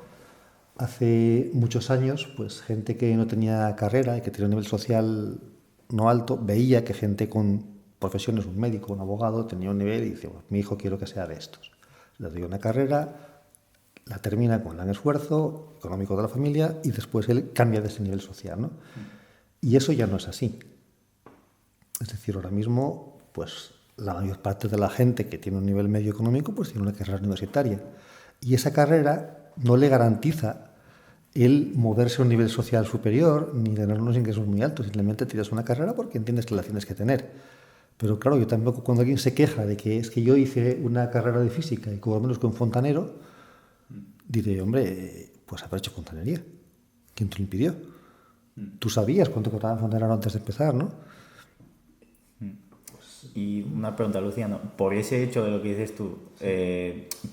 hace muchos años, pues gente que no tenía carrera y que tenía un nivel social no alto, veía que gente con profesiones, un médico, un abogado, tenía un nivel y decía, pues, mi hijo quiero que sea de estos. Le doy una carrera, la termina con gran esfuerzo económico de la familia y después él cambia de ese nivel social, ¿no? Y eso ya no es así. Es decir, ahora mismo, pues la mayor parte de la gente que tiene un nivel medio económico, pues tiene una carrera universitaria. Y esa carrera no le garantiza el moverse a un nivel social superior ni tener unos ingresos muy altos. Simplemente tiras una carrera porque entiendes que la tienes que tener. Pero claro, yo tampoco, cuando alguien se queja de que es que yo hice una carrera de física y cobro menos que un fontanero, diré, hombre, pues haber hecho fontanería. ¿Quién te lo impidió? Tú sabías cuánto cobraba un fontanero antes de empezar, ¿no? Y una pregunta, Luciano, por ese hecho de lo que dices tú,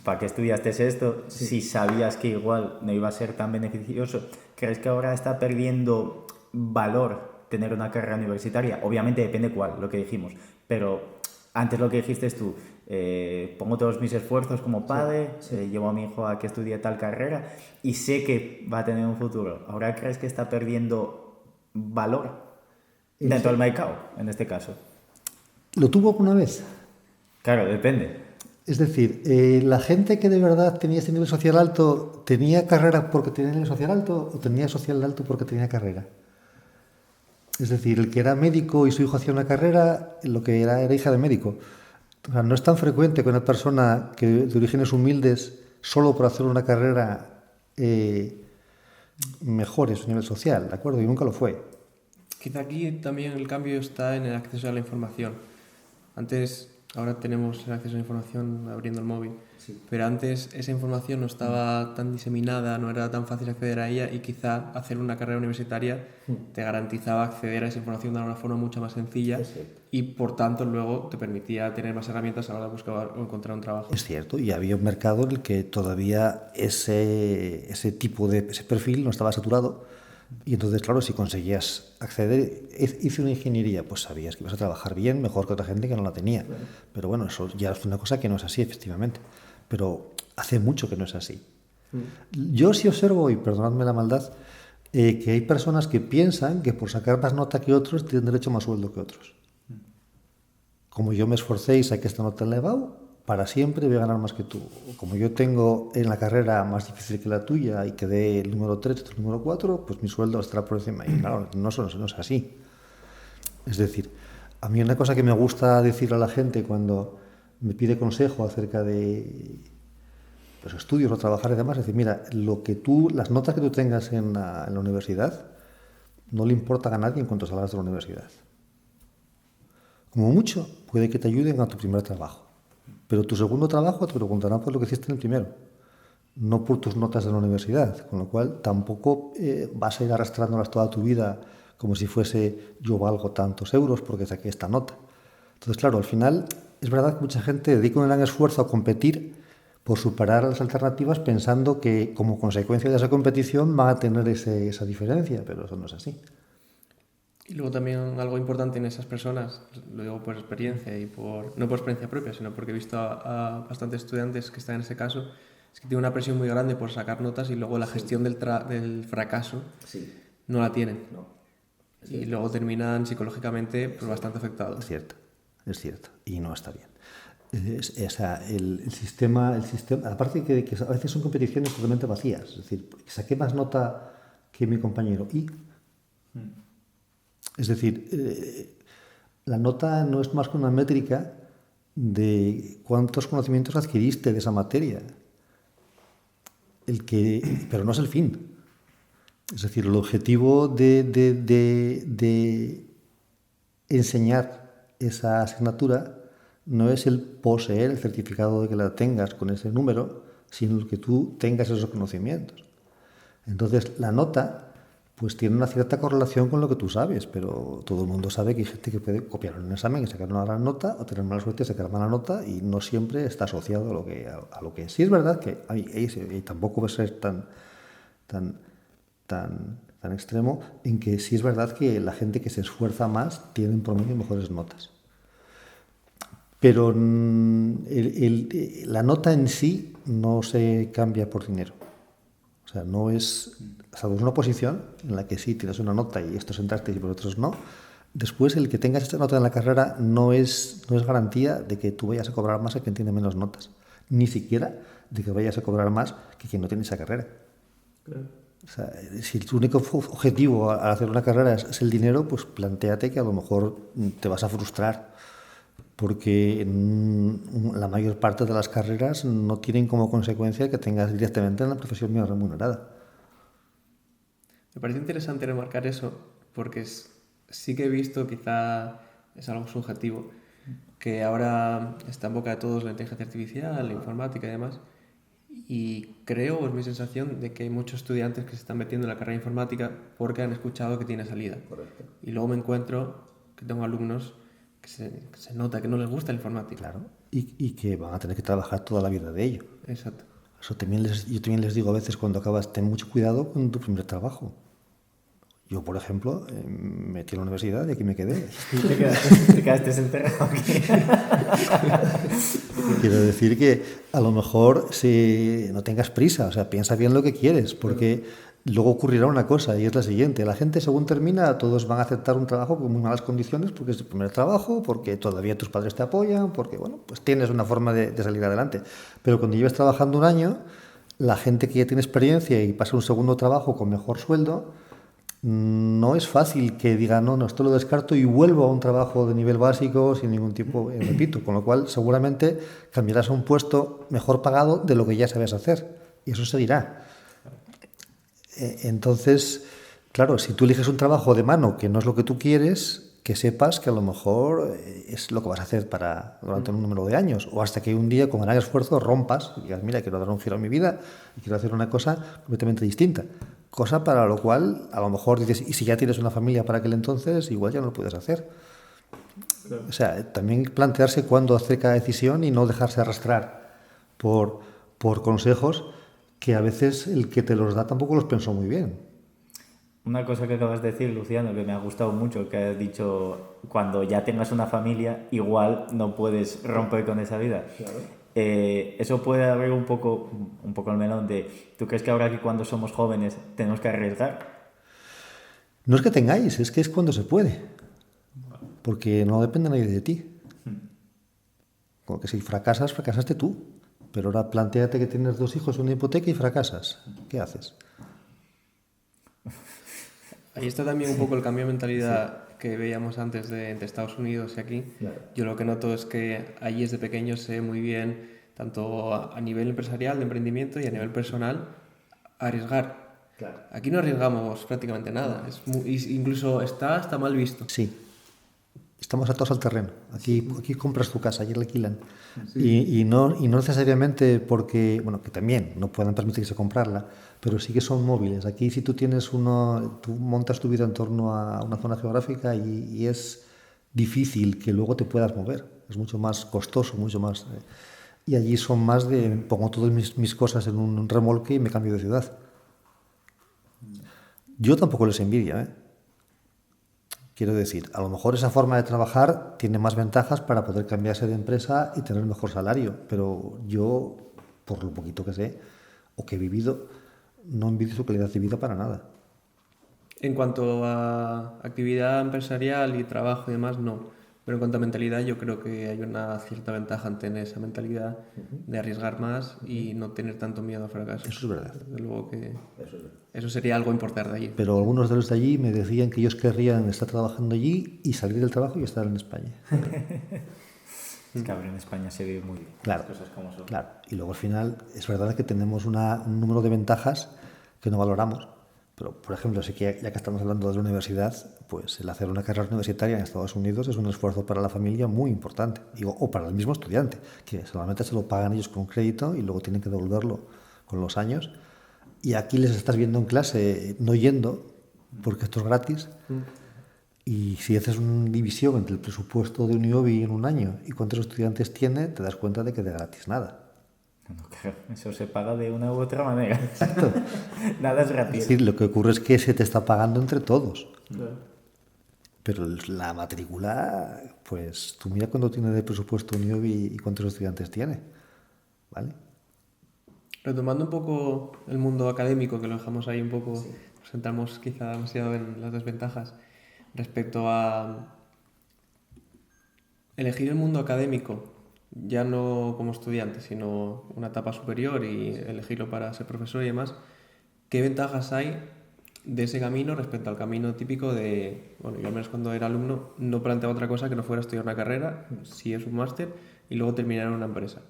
¿para qué estudiaste esto? Sí. Si sabías que igual no iba a ser tan beneficioso, ¿crees que ahora está perdiendo valor tener una carrera universitaria? Obviamente depende cuál, lo que dijimos, pero antes lo que dijiste tú, pongo todos mis esfuerzos como padre, llevo a mi hijo a que estudie tal carrera y sé que va a tener un futuro. ¿Ahora crees que está perdiendo valor dentro del mercado, en este caso? ¿Lo tuvo alguna vez? Claro, depende. Es decir, la gente que de verdad tenía ese nivel social alto, ¿tenía carrera porque tenía nivel social alto o tenía social alto porque tenía carrera? Es decir, el que era médico y su hijo hacía una carrera, lo que era hija de médico. O sea, no es tan frecuente que una persona que de orígenes humildes, solo por hacer una carrera, mejore su nivel social, ¿de acuerdo? Y nunca lo fue. Quizá aquí también el cambio está en el acceso a la información. Ahora tenemos el acceso a la información abriendo el móvil, pero antes esa información no estaba tan diseminada, no era tan fácil acceder a ella y quizá hacer una carrera universitaria te garantizaba acceder a esa información de una forma mucho más sencilla y por tanto luego te permitía tener más herramientas a la hora de buscar o encontrar un trabajo. Es cierto, y había un mercado en el que todavía ese perfil no estaba saturado. Y entonces, claro, si conseguías acceder, hice una ingeniería, pues sabías que ibas a trabajar bien, mejor que otra gente que no la tenía. Pero bueno, eso ya es una cosa que no es así, efectivamente. Pero hace mucho que no es así. Yo sí observo, y perdonadme la maldad, que hay personas que piensan que por sacar más nota que otros tienen derecho a más sueldo que otros. Como yo me esforcé y saqué esta nota en la EBAU, para siempre voy a ganar más que tú. Como yo tengo en la carrera más difícil que la tuya y quedé el número 3, el número 4, pues mi sueldo estará por encima. Y claro, no es así. Es decir, a mí una cosa que me gusta decir a la gente cuando me pide consejo acerca de los estudios o trabajar y demás, es decir, mira, las notas que tú tengas en la universidad no le importan a nadie en cuanto salgas de la universidad. Como mucho, puede que te ayuden a tu primer trabajo. Pero tu segundo trabajo te preguntarán por lo que hiciste en el primero, no por tus notas de la universidad, con lo cual tampoco vas a ir arrastrándolas toda tu vida como si fuese yo valgo tantos euros porque saqué esta nota. Entonces, claro, al final es verdad que mucha gente dedica un gran esfuerzo a competir por superar las alternativas pensando que como consecuencia de esa competición van a tener esa diferencia, pero eso no es así. Y luego también algo importante en esas personas, lo digo por experiencia y no por experiencia propia, sino porque he visto a bastantes estudiantes que están en ese caso, es que tienen una presión muy grande por sacar notas y luego la gestión del fracaso no la tienen. Y luego terminan psicológicamente pues, bastante afectados. Es cierto, y no está bien. El sistema, aparte de que a veces son competiciones totalmente vacías, es decir, saqué más nota que mi compañero y... Es decir, la nota no es más que una métrica de cuántos conocimientos adquiriste de esa materia. Pero no es el fin. Es decir, el objetivo de enseñar esa asignatura no es el poseer el certificado de que la tengas con ese número, sino el que tú tengas esos conocimientos. Entonces, la nota pues tiene una cierta correlación con lo que tú sabes, pero todo el mundo sabe que hay gente que puede copiar un examen y sacar una gran nota, o tener mala suerte y sacar mala nota, y no siempre está asociado a lo que es. Sí es verdad que y tampoco va a ser tan extremo, en que sí es verdad que la gente que se esfuerza más tiene en promedio mejores notas. Pero la nota en sí no se cambia por dinero. O sea, no es, salvo una posición en la que sí tienes una nota y estos entraste y vosotros no. Después, el que tengas esta nota en la carrera no es garantía de que tú vayas a cobrar más a quien tiene menos notas. Ni siquiera de que vayas a cobrar más que quien no tiene esa carrera. Claro. O sea, si tu único objetivo al hacer una carrera es el dinero, pues plantéate que a lo mejor te vas a frustrar, porque la mayor parte de las carreras no tienen como consecuencia que tengas directamente una profesión menos remunerada. Me parece interesante remarcar eso, porque sí que he visto, quizá es algo subjetivo, que ahora está en boca de todos la inteligencia artificial, la informática y demás, y creo, o es mi sensación, de que hay muchos estudiantes que se están metiendo en la carrera de informática porque han escuchado que tiene salida. Correcto. Y luego me encuentro que tengo alumnos que se nota que no les gusta la informática. Claro, y que van a tener que trabajar toda la vida de ello. Exacto. Yo también les digo a veces cuando acabas, ten mucho cuidado con tu primer trabajo. Yo, por ejemplo, me metí en la universidad y aquí me quedé. Te quedaste enterrado aquí. Quiero decir que a lo mejor no tengas prisa, o sea, piensa bien lo que quieres, porque luego ocurrirá una cosa y es la siguiente. La gente, según termina, todos van a aceptar un trabajo con muy malas condiciones porque es el primer trabajo, porque todavía tus padres te apoyan, porque, bueno, pues tienes una forma de salir adelante. Pero cuando lleves trabajando un año, la gente que ya tiene experiencia y pasa un segundo trabajo con mejor sueldo, no es fácil que diga, no, esto lo descarto y vuelvo a un trabajo de nivel básico sin ningún tipo, repito, con lo cual seguramente cambiarás a un puesto mejor pagado de lo que ya sabes hacer, y eso se dirá. Entonces, claro, si tú eliges un trabajo de mano que no es lo que tú quieres, que sepas que a lo mejor es lo que vas a hacer durante un número de años, o hasta que un día con gran esfuerzo rompas y digas, mira, quiero dar un giro a mi vida y quiero hacer una cosa completamente distinta. Cosa para lo cual a lo mejor dices, y si ya tienes una familia para aquel entonces, igual ya no lo puedes hacer. Claro. O sea, también plantearse cuándo hacer cada decisión y no dejarse arrastrar por consejos que a veces el que te los da tampoco los pensó muy bien. Una cosa que acabas de decir, Luciano, que me ha gustado mucho, que has dicho, cuando ya tengas una familia, igual no puedes romper con esa vida. Claro. Eso puede abrir un poco el melón de, ¿tú crees que ahora que cuando somos jóvenes tenemos que arriesgar? No es que tengáis, es que es cuando se puede. Porque no depende nadie de ti. Como que si fracasas, fracasaste tú. Pero ahora plantéate que tienes 2 hijos, una hipoteca y fracasas. ¿Qué haces? Ahí está también un poco el cambio de mentalidad que veíamos antes entre Estados Unidos y aquí. Claro. Yo lo que noto es que allí desde pequeño sé muy bien, tanto a nivel empresarial, de emprendimiento y a nivel personal, arriesgar. Claro. Aquí no arriesgamos prácticamente nada. Incluso está mal visto. Sí. Estamos atados al terreno. Aquí compras tu casa, allí la alquilan. Sí. Y no necesariamente porque, bueno, que también no pueden permitirse comprarla, pero sí que son móviles. Aquí si tú tú montas tu vida en torno a una zona geográfica y es difícil que luego te puedas mover. Es mucho más costoso, mucho más... y allí son más de, pongo todas mis cosas en un remolque y me cambio de ciudad. Yo tampoco les envidia, ¿eh? Quiero decir, a lo mejor esa forma de trabajar tiene más ventajas para poder cambiarse de empresa y tener mejor salario, pero yo, por lo poquito que sé o que he vivido, no envidio su calidad de vida para nada. En cuanto a actividad empresarial y trabajo y demás, no. Pero en cuanto a mentalidad, yo creo que hay una cierta ventaja en tener esa mentalidad de arriesgar más y no tener tanto miedo al fracaso. Eso es verdad. Desde luego que eso sería algo importante allí. Pero algunos de los de allí me decían que ellos querrían estar trabajando allí y salir del trabajo y estar en España. Es que ahora en España se vive muy bien. Claro, Las cosas como son. claro. Y luego al final es verdad que tenemos un número de ventajas que no valoramos. Pero, por ejemplo, sí que ya que estamos hablando de la universidad, pues el hacer una carrera universitaria en Estados Unidos es un esfuerzo para la familia muy importante. O para el mismo estudiante, que solamente se lo pagan ellos con crédito y luego tienen que devolverlo con los años. Y aquí les estás viendo en clase no yendo, porque esto es gratis. Y si haces una división entre el presupuesto de un IOBI en un año y cuántos estudiantes tiene, te das cuenta de que de gratis nada. No, claro, eso se paga de una u otra manera. Exacto. Nada es Es gratis. decir, lo que ocurre es que se te está pagando entre todos. Claro. Pero la matrícula, pues tú mira cuánto tiene de presupuesto un IOBI y cuántos estudiantes tiene. ¿Vale? Retomando un poco el mundo académico, que lo dejamos ahí un poco, nos centramos quizá demasiado en las desventajas, respecto a elegir el mundo académico, ya no como estudiante, sino una etapa superior y elegirlo para ser profesor y demás, ¿qué ventajas hay de ese camino respecto al camino típico de, bueno, yo al menos cuando era alumno no planteaba otra cosa que no fuera estudiar una carrera, si es un máster, y luego terminar en una empresa?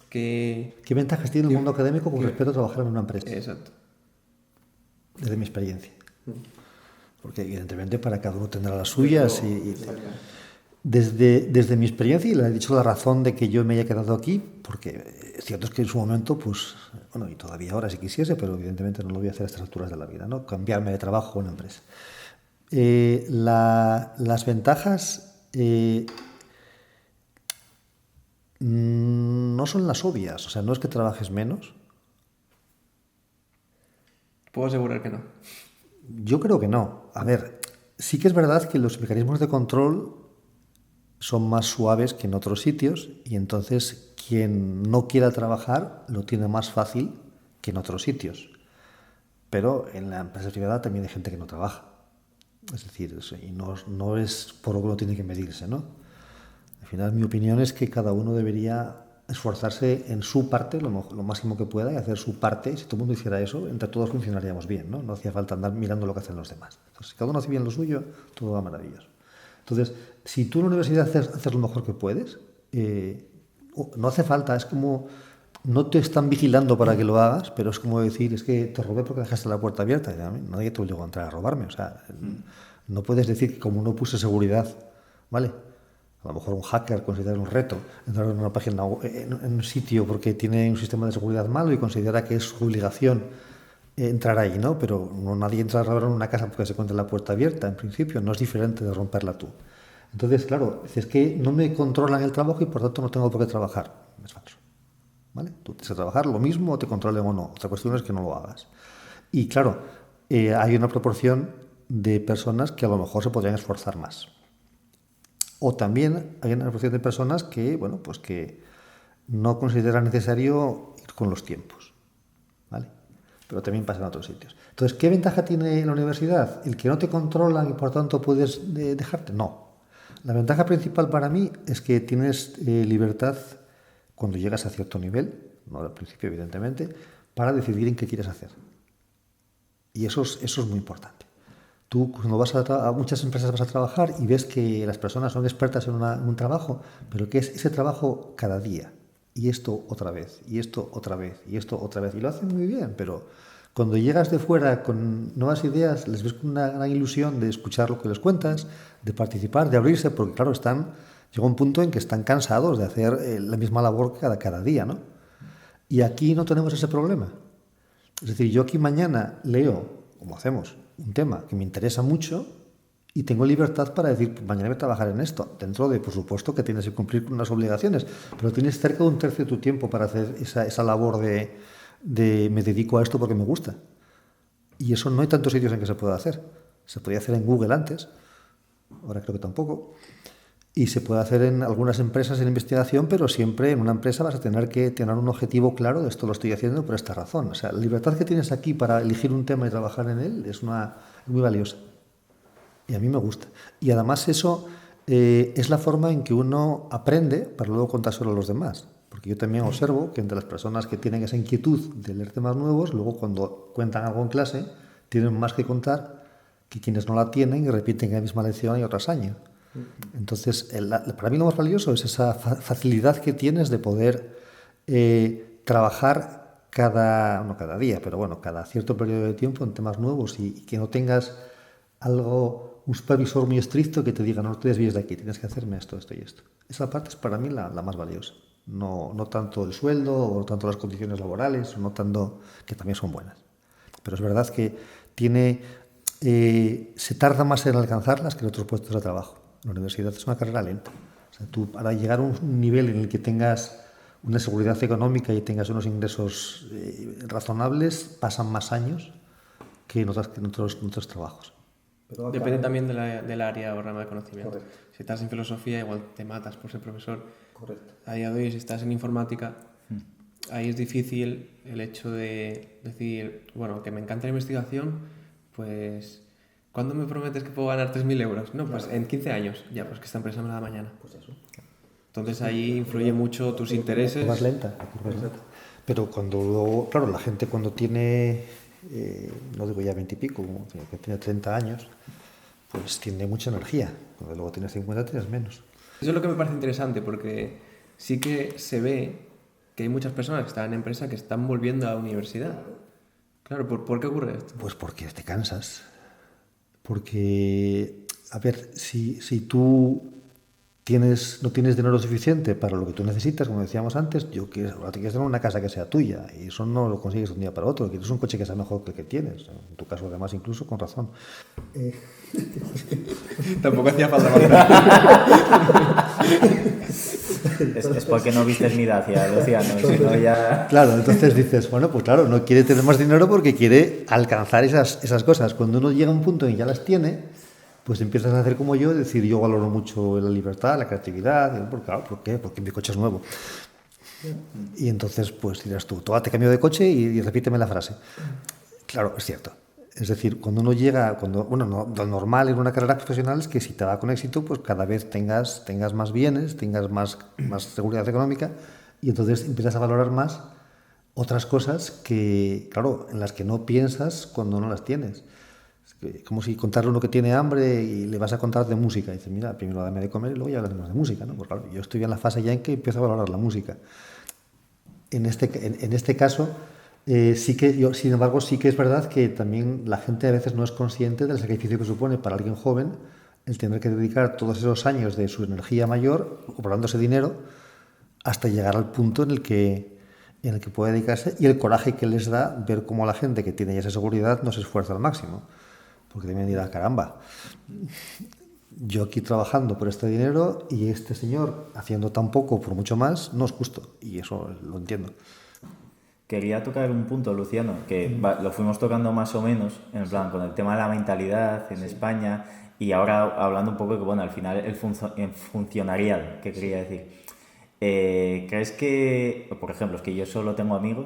¿Qué ventajas tiene el mundo académico con respecto a trabajar en una empresa? Exacto. Desde mi experiencia. Porque evidentemente para cada uno tendrá las suyas. Desde mi experiencia, y le he dicho la razón de que yo me haya quedado aquí, porque es cierto es que en su momento, pues, bueno, y todavía ahora si quisiese, pero evidentemente no lo voy a hacer a estas alturas de la vida, ¿no? Cambiarme de trabajo a una empresa. Las ventajas no son las obvias, o sea, no es que trabajes menos. Puedo asegurar que no. Yo creo que no. A ver, sí que es verdad que los mecanismos de control son más suaves que en otros sitios y entonces quien no quiera trabajar lo tiene más fácil que en otros sitios. Pero en la empresa privada también hay gente que no trabaja. Es decir, y no es por lo que uno tiene que medirse, ¿no? Al final, mi opinión es que cada uno debería esforzarse en su parte lo máximo que pueda y hacer su parte. Y si todo el mundo hiciera eso, entre todos funcionaríamos bien, ¿no? No hacía falta andar mirando lo que hacen los demás. Entonces, si cada uno hace bien lo suyo, todo va maravilloso. Entonces, si tú en la universidad haces lo mejor que puedes, no hace falta, es como, no te están vigilando para que lo hagas, pero es como decir, es que te robé porque dejaste la puerta abierta. Nadie te obligó a entrar a robarme. O sea, no puedes decir que como no puse seguridad, ¿vale? A lo mejor un hacker considera un reto entrar en una página, en un sitio porque tiene un sistema de seguridad malo y considera que es su obligación entrar ahí, ¿no? Pero nadie entra a robar en una casa porque se encuentra la puerta abierta, en principio, no es diferente de romperla tú. Entonces, claro, es que no me controlan el trabajo y por tanto no tengo por qué trabajar. Es falso. ¿Vale? Tú tienes que trabajar lo mismo o te controlen o no. Otra cuestión es que no lo hagas. Y claro, hay una proporción de personas que a lo mejor se podrían esforzar más. O también hay una proporción de personas que, bueno, pues que no consideran necesario ir con los tiempos. ¿Vale? Pero también pasa en otros sitios. Entonces, ¿qué ventaja tiene la universidad? ¿El que no te controlan y por tanto puedes dejarte? No. La ventaja principal para mí es que tienes libertad cuando llegas a cierto nivel, no al principio evidentemente, para decidir en qué quieres hacer. Y eso es muy importante. Tú cuando vas a muchas empresas vas a trabajar y ves que las personas son expertas en un trabajo, pero que es ese trabajo cada día. Y esto otra vez, y esto otra vez, y esto otra vez. Y lo hacen muy bien, pero cuando llegas de fuera con nuevas ideas, les ves con una gran ilusión de escuchar lo que les cuentas, de participar, de abrirse, porque claro, llega un punto en que están cansados de hacer la misma labor cada día, ¿no? Y aquí no tenemos ese problema. Es decir, yo aquí mañana leo, como hacemos, un tema que me interesa mucho y tengo libertad para decir, pues mañana voy a trabajar en esto, dentro de, por supuesto, que tienes que cumplir con unas obligaciones, pero tienes cerca de un tercio de tu tiempo para hacer esa labor de me dedico a esto porque me gusta. Y eso no hay tantos sitios en que se pueda hacer. Se podía hacer en Google antes, ahora creo que tampoco. Y se puede hacer en algunas empresas en investigación, pero siempre en una empresa vas a tener que tener un objetivo claro de esto lo estoy haciendo por esta razón. O sea, la libertad que tienes aquí para elegir un tema y trabajar en él es muy valiosa. Y a mí me gusta. Y además eso es la forma en que uno aprende para luego contárselo a los demás. Porque yo también observo que entre las personas que tienen esa inquietud de leer temas nuevos, luego cuando cuentan algo en clase, tienen más que contar que quienes no la tienen y repiten la misma lección año tras año. Entonces, para mí lo más valioso es esa facilidad que tienes de poder trabajar no cada día, pero bueno, cada cierto periodo de tiempo en temas nuevos y que no tengas un supervisor muy estricto que te diga, no te desvíes de aquí, tienes que hacerme esto, esto y esto. Esa parte es para mí la más valiosa. No tanto el sueldo o no tanto las condiciones laborales, o no tanto, que también son buenas. Pero es verdad que se tarda más en alcanzarlas que en otros puestos de trabajo. La universidad es una carrera lenta. O sea, tú para llegar a un nivel en el que tengas una seguridad económica y tengas unos ingresos razonables, pasan más años que en otros trabajos. Pero depende también del área o rama de conocimiento. Correcto. Si estás en filosofía, igual te matas por ser profesor. Correcto. A día de hoy, si estás en informática, ahí es difícil el hecho de decir, bueno, que me encanta la investigación, pues, ¿cuándo me prometes que puedo ganar 3.000 euros? No, pues en 15 años. Ya, pues que esta empresa me la da mañana. Pues eso. Entonces ahí influye mucho tus intereses. Más lenta. Pero cuando, claro, la gente cuando tiene, no digo ya 20 y pico, que tiene 30 años, pues tiene mucha energía. Cuando luego tienes 50 tienes menos. Eso es lo que me parece interesante, porque sí que se ve que hay muchas personas que están en empresa que están volviendo a la universidad. Claro, ¿por qué ocurre esto? Pues porque te cansas. Porque, a ver, si tú no tienes dinero suficiente para lo que tú necesitas, como decíamos antes, ahora te quieres tener una casa que sea tuya y eso no lo consigues de un día para otro, quieres un coche que sea mejor que el que tienes, en tu caso además incluso con razón. Tampoco hacía falta es porque no vistes mi Dacia, Luciano, si no ya... Claro, entonces dices, bueno, pues claro, no quiere tener más dinero porque quiere alcanzar esas cosas. Cuando uno llega a un punto en que ya las tiene, pues empiezas a hacer como yo, decir, yo valoro mucho la libertad, la creatividad. Claro, ¿por qué? Porque mi coche es nuevo. Y entonces, pues dirás tú, te cambio de coche y repíteme la frase. Claro, es cierto. Es decir, cuando uno llega, lo normal en una carrera profesional es que si te va con éxito, pues cada vez tengas más bienes, tengas más seguridad económica y entonces empiezas a valorar más otras cosas que, claro, en las que no piensas cuando no las tienes. Como si contarle a uno que tiene hambre y le vas a contar de música. Y dices, mira, primero dame de comer y luego ya hablaremos de música, ¿no? Pues claro, yo estoy en la fase ya en que empiezo a valorar la música. En este caso, sin embargo, sí que es verdad que también la gente a veces no es consciente del sacrificio que supone para alguien joven el tener que dedicar todos esos años de su energía mayor, ahorrándose dinero, hasta llegar al punto en el que puede dedicarse y el coraje que les da ver cómo la gente que tiene ya esa seguridad no se esfuerza al máximo. Porque deben ir a caramba. Yo aquí trabajando por este dinero y este señor haciendo tan poco por mucho más, no es justo. Y eso lo entiendo. Quería tocar un punto, Luciano, que lo fuimos tocando más o menos, en plan, con el tema de la mentalidad en España y ahora hablando un poco que, bueno, al final el funcionarial, que quería decir. ¿Crees que, por ejemplo, es que yo solo tengo amigos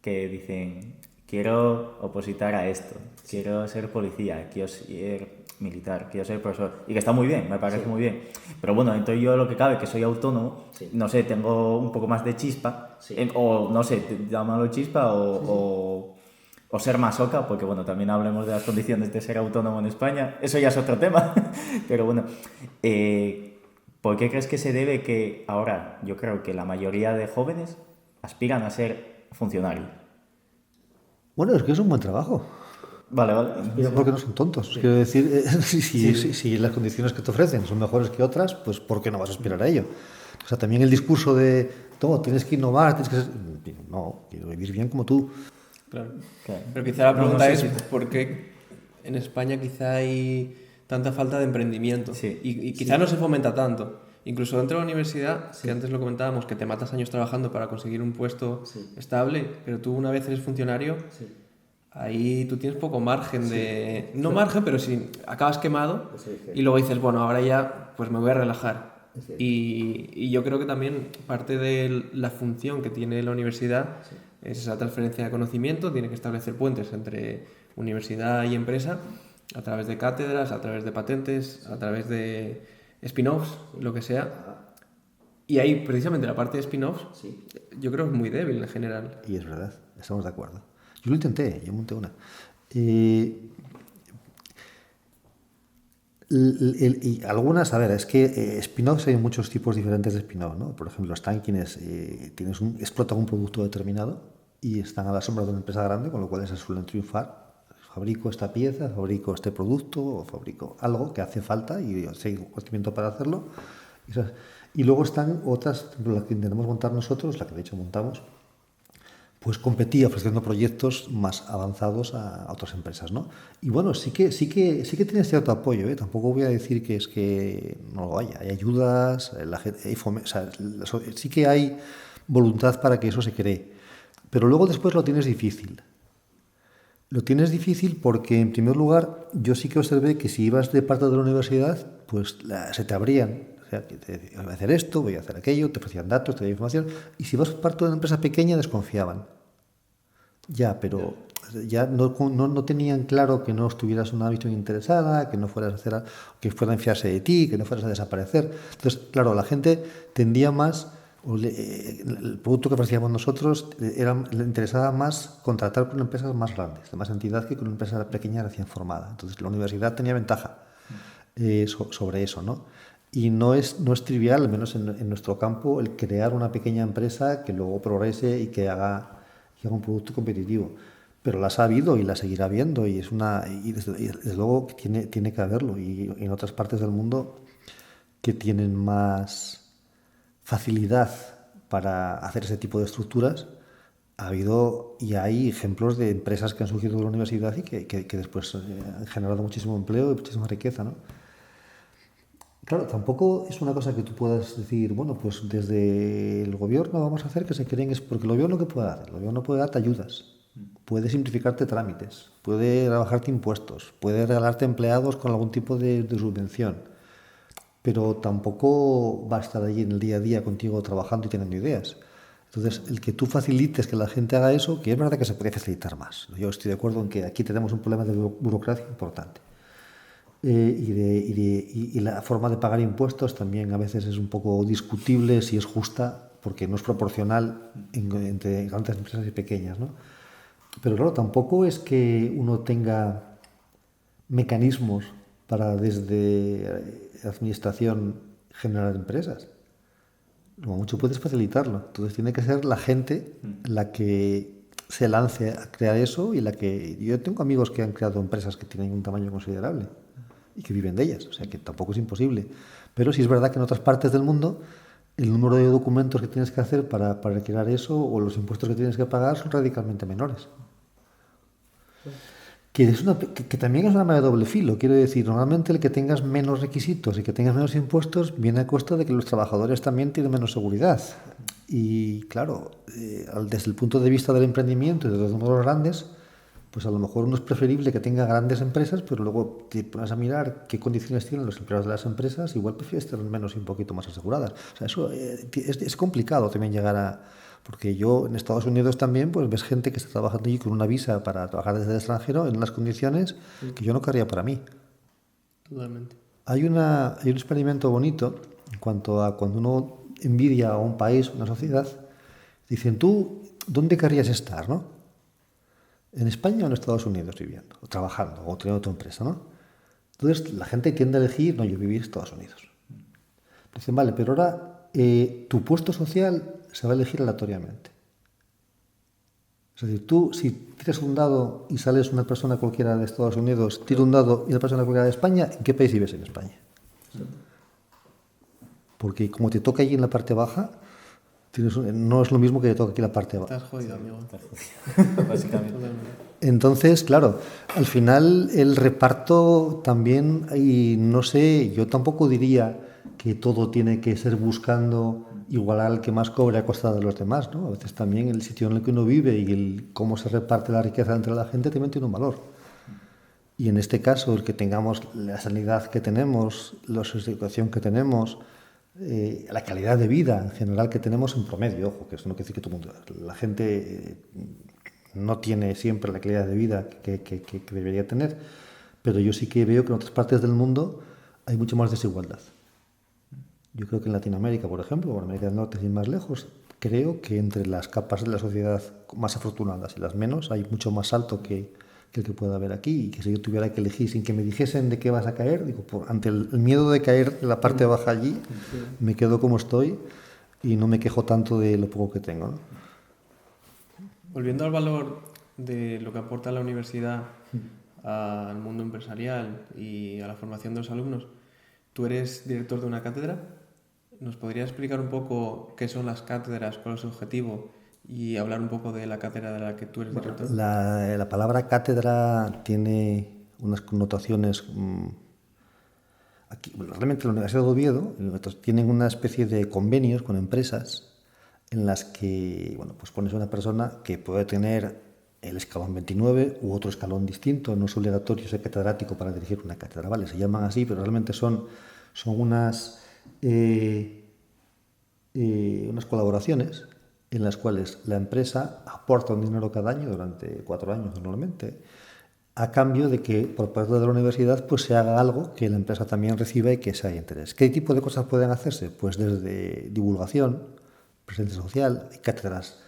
que dicen, quiero opositar a esto, quiero ser policía, quiero ser militar, quiero ser profesor, y que está muy bien, me parece muy bien, pero bueno, entonces yo lo que cabe, que soy autónomo, no sé, tengo un poco más de chispa, o no sé, llámalo chispa o ser masoca, porque bueno, también hablemos de las condiciones de ser autónomo en España, eso ya es otro tema, pero bueno, ¿por qué crees que se debe que ahora yo creo que la mayoría de jóvenes aspiran a ser funcionarios? Bueno, es que es un buen trabajo. Vale. Porque no son tontos. Quiero decir, si las condiciones que te ofrecen son mejores que otras, pues ¿por qué no vas a aspirar a ello? O sea, también el discurso de, tienes que innovar, tienes que ser... No, quiero vivir bien como tú. Claro. Pero quizá la pregunta es ¿por qué en España quizá hay tanta falta de emprendimiento? Y quizá no se fomenta tanto. Incluso dentro de la universidad, que antes lo comentábamos, que te matas años trabajando para conseguir un puesto estable, pero tú una vez eres funcionario, ahí tú tienes poco margen de... No margen, pero sí, acabas quemado y luego dices, bueno, ahora ya pues me voy a relajar. Y yo creo que también parte de la función que tiene la universidad es esa transferencia de conocimiento, tiene que establecer puentes entre universidad y empresa a través de cátedras, a través de patentes, a través de spin-offs, lo que sea. Y ahí precisamente la parte de spin-offs yo creo que es muy débil en general. Y es verdad, estamos de acuerdo. Yo lo intenté, yo monté una. Y algunas, a ver, es que spin-offs hay muchos tipos diferentes de spin-off, ¿no? Por ejemplo, están quienes explotan un producto determinado y están a la sombra de una empresa grande, con lo cual se suelen triunfar. Fabrico esta pieza, fabrico este producto, o fabrico algo que hace falta y tengo conocimiento para hacerlo. Y luego están otras, por ejemplo, la que intentamos montar nosotros, la que de hecho montamos, pues competía ofreciendo proyectos más avanzados a otras empresas, ¿no? Y bueno, sí que tiene cierto apoyo, ¿eh? Tampoco voy a decir que es que no lo haya. Hay ayudas, la gente, o sea, sí que hay voluntad para que eso se cree. Pero luego después lo tienes difícil. Lo tienes difícil porque, en primer lugar, yo sí que observé que si ibas de parte de la universidad, pues se te abrían. O sea, que voy a hacer esto, voy a hacer aquello, te ofrecían datos, te daban información. Y si vas parte de una empresa pequeña, desconfiaban. Ya, pero ya no tenían claro que no estuvieras en una visión interesada, que no fueras a hacer, que fueran a fiarse de ti, que no fueras a desaparecer. Entonces, claro, la gente tendía más, el producto que ofrecíamos nosotros le interesaba más contratar con empresas más grandes, de más entidad, que con una empresa pequeña recién formada. Entonces, la universidad tenía ventaja sobre eso, ¿no? Y no es trivial, al menos en nuestro campo, el crear una pequeña empresa que luego progrese y que haga un producto competitivo. Pero las ha habido y las seguirá habiendo y desde luego tiene que haberlo. Y en otras partes del mundo que tienen más facilidad para hacer ese tipo de estructuras, ha habido y hay ejemplos de empresas que han surgido de la universidad y que después han generado muchísimo empleo y muchísima riqueza, ¿no? Claro, tampoco es una cosa que tú puedas decir, bueno, pues desde el gobierno vamos a hacer que se creen, es porque el gobierno, ¿qué puede hacer? El gobierno puede darte ayudas, puede simplificarte trámites, puede rebajarte impuestos, puede regalarte empleados con algún tipo de subvención, pero tampoco va a estar allí en el día a día contigo trabajando y teniendo ideas. Entonces, el que tú facilites que la gente haga eso, que es verdad que se puede facilitar más. Yo estoy de acuerdo en que aquí tenemos un problema de burocracia importante. Y la forma de pagar impuestos también a veces es un poco discutible si es justa, porque no es proporcional entre grandes empresas y pequeñas, ¿no? Pero claro, tampoco es que uno tenga mecanismos para desde la administración generar empresas. Lo mucho puedes facilitarlo. Entonces tiene que ser la gente la que se lance a crear eso y la que... Yo tengo amigos que han creado empresas que tienen un tamaño considerable y que viven de ellas, o sea que tampoco es imposible. Pero sí es verdad que en otras partes del mundo el número de documentos que tienes que hacer para crear eso o los impuestos que tienes que pagar son radicalmente menores. Que también es una arma de doble filo. Quiero decir, normalmente el que tengas menos requisitos y que tengas menos impuestos viene a costa de que los trabajadores también tienen menos seguridad. Y claro, desde el punto de vista del emprendimiento y de los números grandes, pues a lo mejor uno es preferible que tenga grandes empresas, pero luego te pones a mirar qué condiciones tienen los empleados de las empresas, igual prefieres tener menos y un poquito más aseguradas. O sea, eso es complicado también llegar a... Porque yo en Estados Unidos también, pues ves gente que está trabajando allí con una visa para trabajar desde el extranjero en unas condiciones que yo no querría para mí. Totalmente. Hay un experimento bonito en cuanto a cuando uno envidia a un país, una sociedad, dicen, ¿tú dónde querrías estar, no? ¿En España o en Estados Unidos viviendo, o trabajando, o teniendo tu empresa, no? Entonces la gente tiende a elegir, no, yo vivir en Estados Unidos. Dicen, vale, pero ahora tu puesto social se va a elegir aleatoriamente. Es decir, tú si tiras un dado y sales una persona cualquiera de Estados Unidos, tira un dado y una persona cualquiera de España, ¿en qué país vives en España? Porque como te toca allí en la parte baja, no es lo mismo que te toca aquí en la parte baja. Estás jodido, amigo. Estás jodido, básicamente. Entonces, claro, al final el reparto también, y no sé, yo tampoco diría que todo tiene que ser buscando igualar al que más cobre a costa de los demás, ¿no? A veces también el sitio en el que uno vive y cómo se reparte la riqueza entre la gente también tiene un valor. Y en este caso, el que tengamos la sanidad que tenemos, la educación que tenemos, la calidad de vida en general que tenemos en promedio, ojo, que eso no quiere decir que todo el mundo... La gente no tiene siempre la calidad de vida que debería tener, pero yo sí que veo que en otras partes del mundo hay mucho más desigualdad. Yo creo que en Latinoamérica, por ejemplo, o en América del Norte, sin más lejos, creo que entre las capas de la sociedad más afortunadas y las menos hay mucho más salto que que el que pueda haber aquí, y que si yo tuviera que elegir sin que me dijesen de qué vas a caer, digo, ante el miedo de caer de la parte baja allí, me quedo como estoy y no me quejo tanto de lo poco que tengo, ¿no? Volviendo al valor de lo que aporta la universidad al mundo empresarial y a la formación de los alumnos, tú eres director de una cátedra. ¿Nos podrías explicar un poco qué son las cátedras, cuál es su objetivo y hablar un poco de la cátedra de la que tú eres director? La palabra cátedra tiene unas connotaciones. Aquí, bueno, realmente la Universidad de Oviedo tienen una especie de convenios con empresas en las que, bueno, pues pones a una persona que puede tener el escalón 29 u otro escalón distinto. No es obligatorio ser catedrático para dirigir una cátedra, ¿vale? Se llaman así, pero realmente son unas colaboraciones en las cuales la empresa aporta un dinero cada año durante 4 años normalmente, a cambio de que por parte de la universidad pues se haga algo que la empresa también reciba y que sea de interés. ¿Qué tipo de cosas pueden hacerse? Pues desde divulgación, presencia social, hay cátedras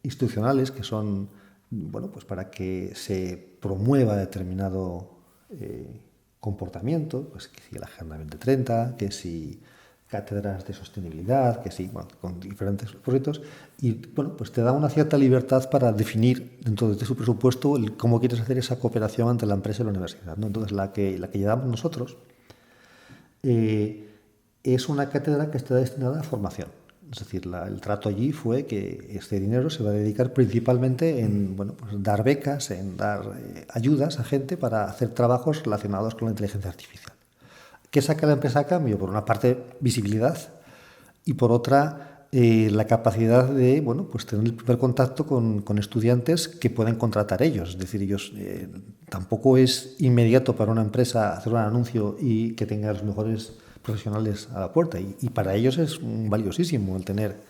institucionales que son, bueno, pues para que se promueva determinado comportamiento, pues que si la Agenda 2030, que si cátedras de sostenibilidad, que sí, bueno, con diferentes proyectos, y bueno, pues te da una cierta libertad para definir dentro de su presupuesto cómo quieres hacer esa cooperación entre la empresa y la universidad, ¿no? Entonces la que llevamos nosotros es una cátedra que está destinada a formación. Es decir, el trato allí fue que este dinero se va a dedicar principalmente en, bueno, pues dar becas, en dar ayudas a gente para hacer trabajos relacionados con la inteligencia artificial. ¿Qué saca la empresa a cambio? Por una parte, visibilidad, y por otra, la capacidad de, bueno, pues tener el primer contacto con estudiantes que pueden contratar ellos. Es decir, ellos tampoco es inmediato para una empresa hacer un anuncio y que tenga los mejores profesionales a la puerta. Y para ellos es valiosísimo el tener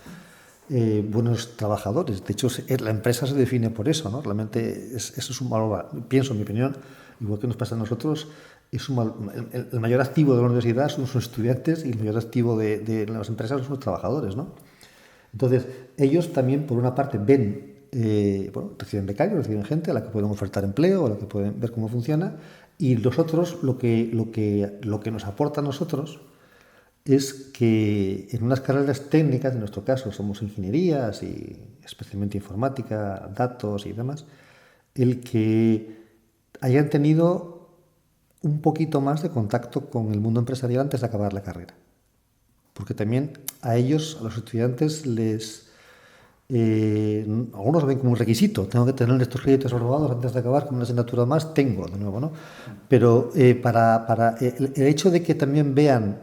buenos trabajadores. De hecho, la empresa se define por eso, ¿no? Realmente eso es un valor, pienso, en mi opinión, igual que nos pasa a nosotros. El mayor activo de la universidad son sus estudiantes y el mayor activo de las empresas son sus trabajadores, ¿no? Entonces, ellos también, por una parte, ven, bueno, reciben becarios, reciben gente a la que pueden ofertar empleo, a la que pueden ver cómo funciona, y nosotros, lo que nos aporta a nosotros es que en unas carreras técnicas, en nuestro caso somos ingenierías y especialmente informática, datos y demás, el que hayan tenido un poquito más de contacto con el mundo empresarial antes de acabar la carrera. Porque también a ellos, a los estudiantes, algunos lo ven como un requisito. Tengo que tener estos créditos aprobados antes de acabar, con una asignatura más, tengo de nuevo, ¿no? Pero para el hecho de que también vean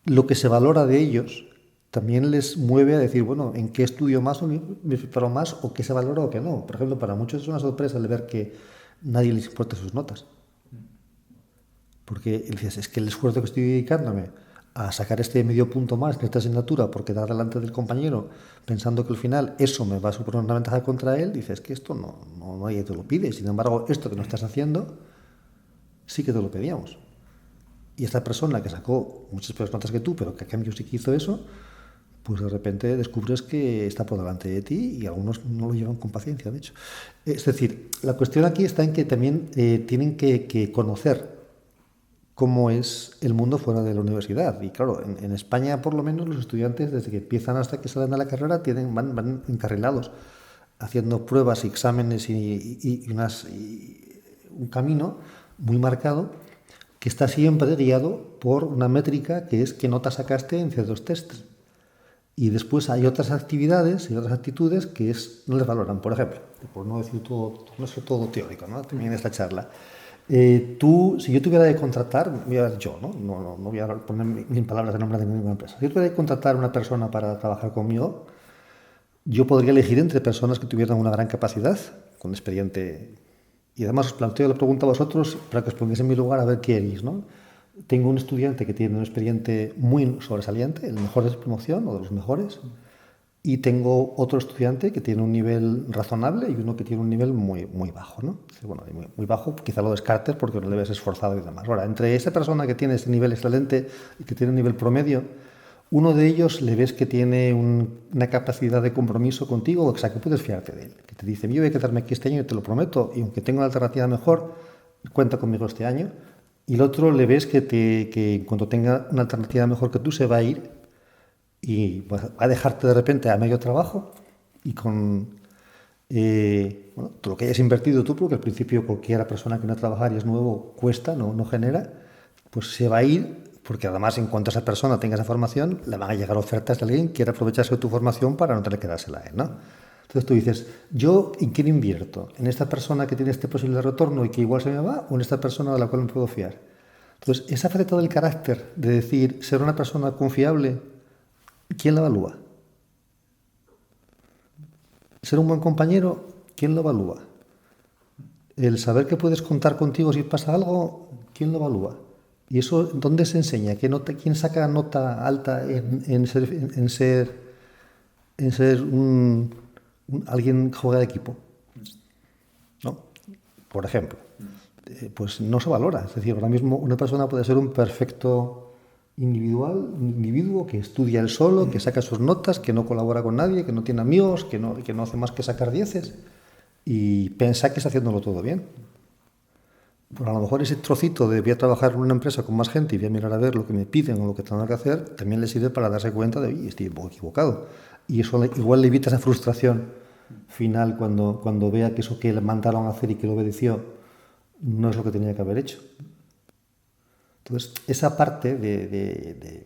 lo que se valora de ellos, también les mueve a decir, bueno, ¿en qué estudio más o me preparo más o qué se valora o qué no? Por ejemplo, para muchos es una sorpresa el ver que nadie les importa sus notas. Porque dices, es que el esfuerzo que estoy dedicándome a sacar este medio punto más en esta asignatura por quedar delante del compañero, pensando que al final eso me va a suponer una ventaja contra él, dices que esto no nadie te lo pide. Sin embargo, esto que no estás haciendo, sí que te lo pedíamos. Y esta persona que sacó muchas peores notas que tú, pero que a cambio sí que hizo eso, pues de repente descubres que está por delante de ti y algunos no lo llevan con paciencia, de hecho. Es decir, la cuestión aquí está en que también tienen que conocer cómo es el mundo fuera de la universidad. Y claro, en España por lo menos los estudiantes desde que empiezan hasta que salen de la carrera van encarrilados, haciendo pruebas y exámenes y un camino muy marcado que está siempre guiado por una métrica que es qué nota sacaste en ciertos tests. Y después hay otras actividades y otras actitudes que no les valoran. Por ejemplo, por no decir todo, no es todo teórico, ¿no? También en esta charla. Si yo tuviera que contratar, no voy a poner mis palabras en nombre de ninguna empresa. Si yo tuviera que contratar a una persona para trabajar conmigo, yo podría elegir entre personas que tuvieran una gran capacidad, con expediente. Y además os planteo la pregunta a vosotros para que os pongáis en mi lugar a ver qué eres, ¿no? Tengo un estudiante que tiene un expediente muy sobresaliente, el mejor de su promoción o de los mejores, y tengo otro estudiante que tiene un nivel razonable y uno que tiene un nivel muy, muy bajo, ¿no? Bueno, muy bajo, quizá lo descartes porque no le ves esforzado y demás. Ahora, entre esa persona que tiene ese nivel excelente y que tiene un nivel promedio, uno de ellos le ves que tiene una capacidad de compromiso contigo, o sea, que puedes fiarte de él. Que te dice, yo voy a quedarme aquí este año y te lo prometo, y aunque tenga una alternativa mejor, cuenta conmigo este año. Y el otro le ves que cuando tenga una alternativa mejor que tú se va a ir y va a dejarte de repente a medio trabajo y con bueno, todo lo que hayas invertido tú, porque al principio cualquier persona que no trabajar y es nuevo cuesta, no genera, pues se va a ir, porque además en cuanto esa persona tenga esa formación, le van a llegar ofertas de alguien que quiera aprovecharse de tu formación para no tener que dársela a él, ¿no? Entonces tú dices, ¿yo en quién invierto? ¿En esta persona que tiene este posible retorno y que igual se me va? ¿O en esta persona de la cual me puedo fiar? Entonces, esa faceta del carácter, de decir, ser una persona confiable, ¿quién la evalúa? Ser un buen compañero, ¿quién lo evalúa? El saber que puedes contar contigo si pasa algo, ¿quién lo evalúa? ¿Y eso dónde se enseña? ¿Quién saca nota alta en ser alguien que juega de equipo? ¿No? Por ejemplo, pues no se valora. Es decir, ahora mismo una persona puede ser un perfecto individuo que estudia él solo, que saca sus notas, que no colabora con nadie, que no tiene amigos, que no hace más que sacar dieces y piensa que está haciéndolo todo bien. Pues a lo mejor ese trocito de voy a trabajar en una empresa con más gente y voy a mirar a ver lo que me piden o lo que tengo que hacer, también le sirve para darse cuenta de, oye, estoy un poco equivocado. Y eso igual le evita esa frustración final cuando vea que eso que le mandaron a hacer y que lo obedeció no es lo que tenía que haber hecho. Entonces, esa parte de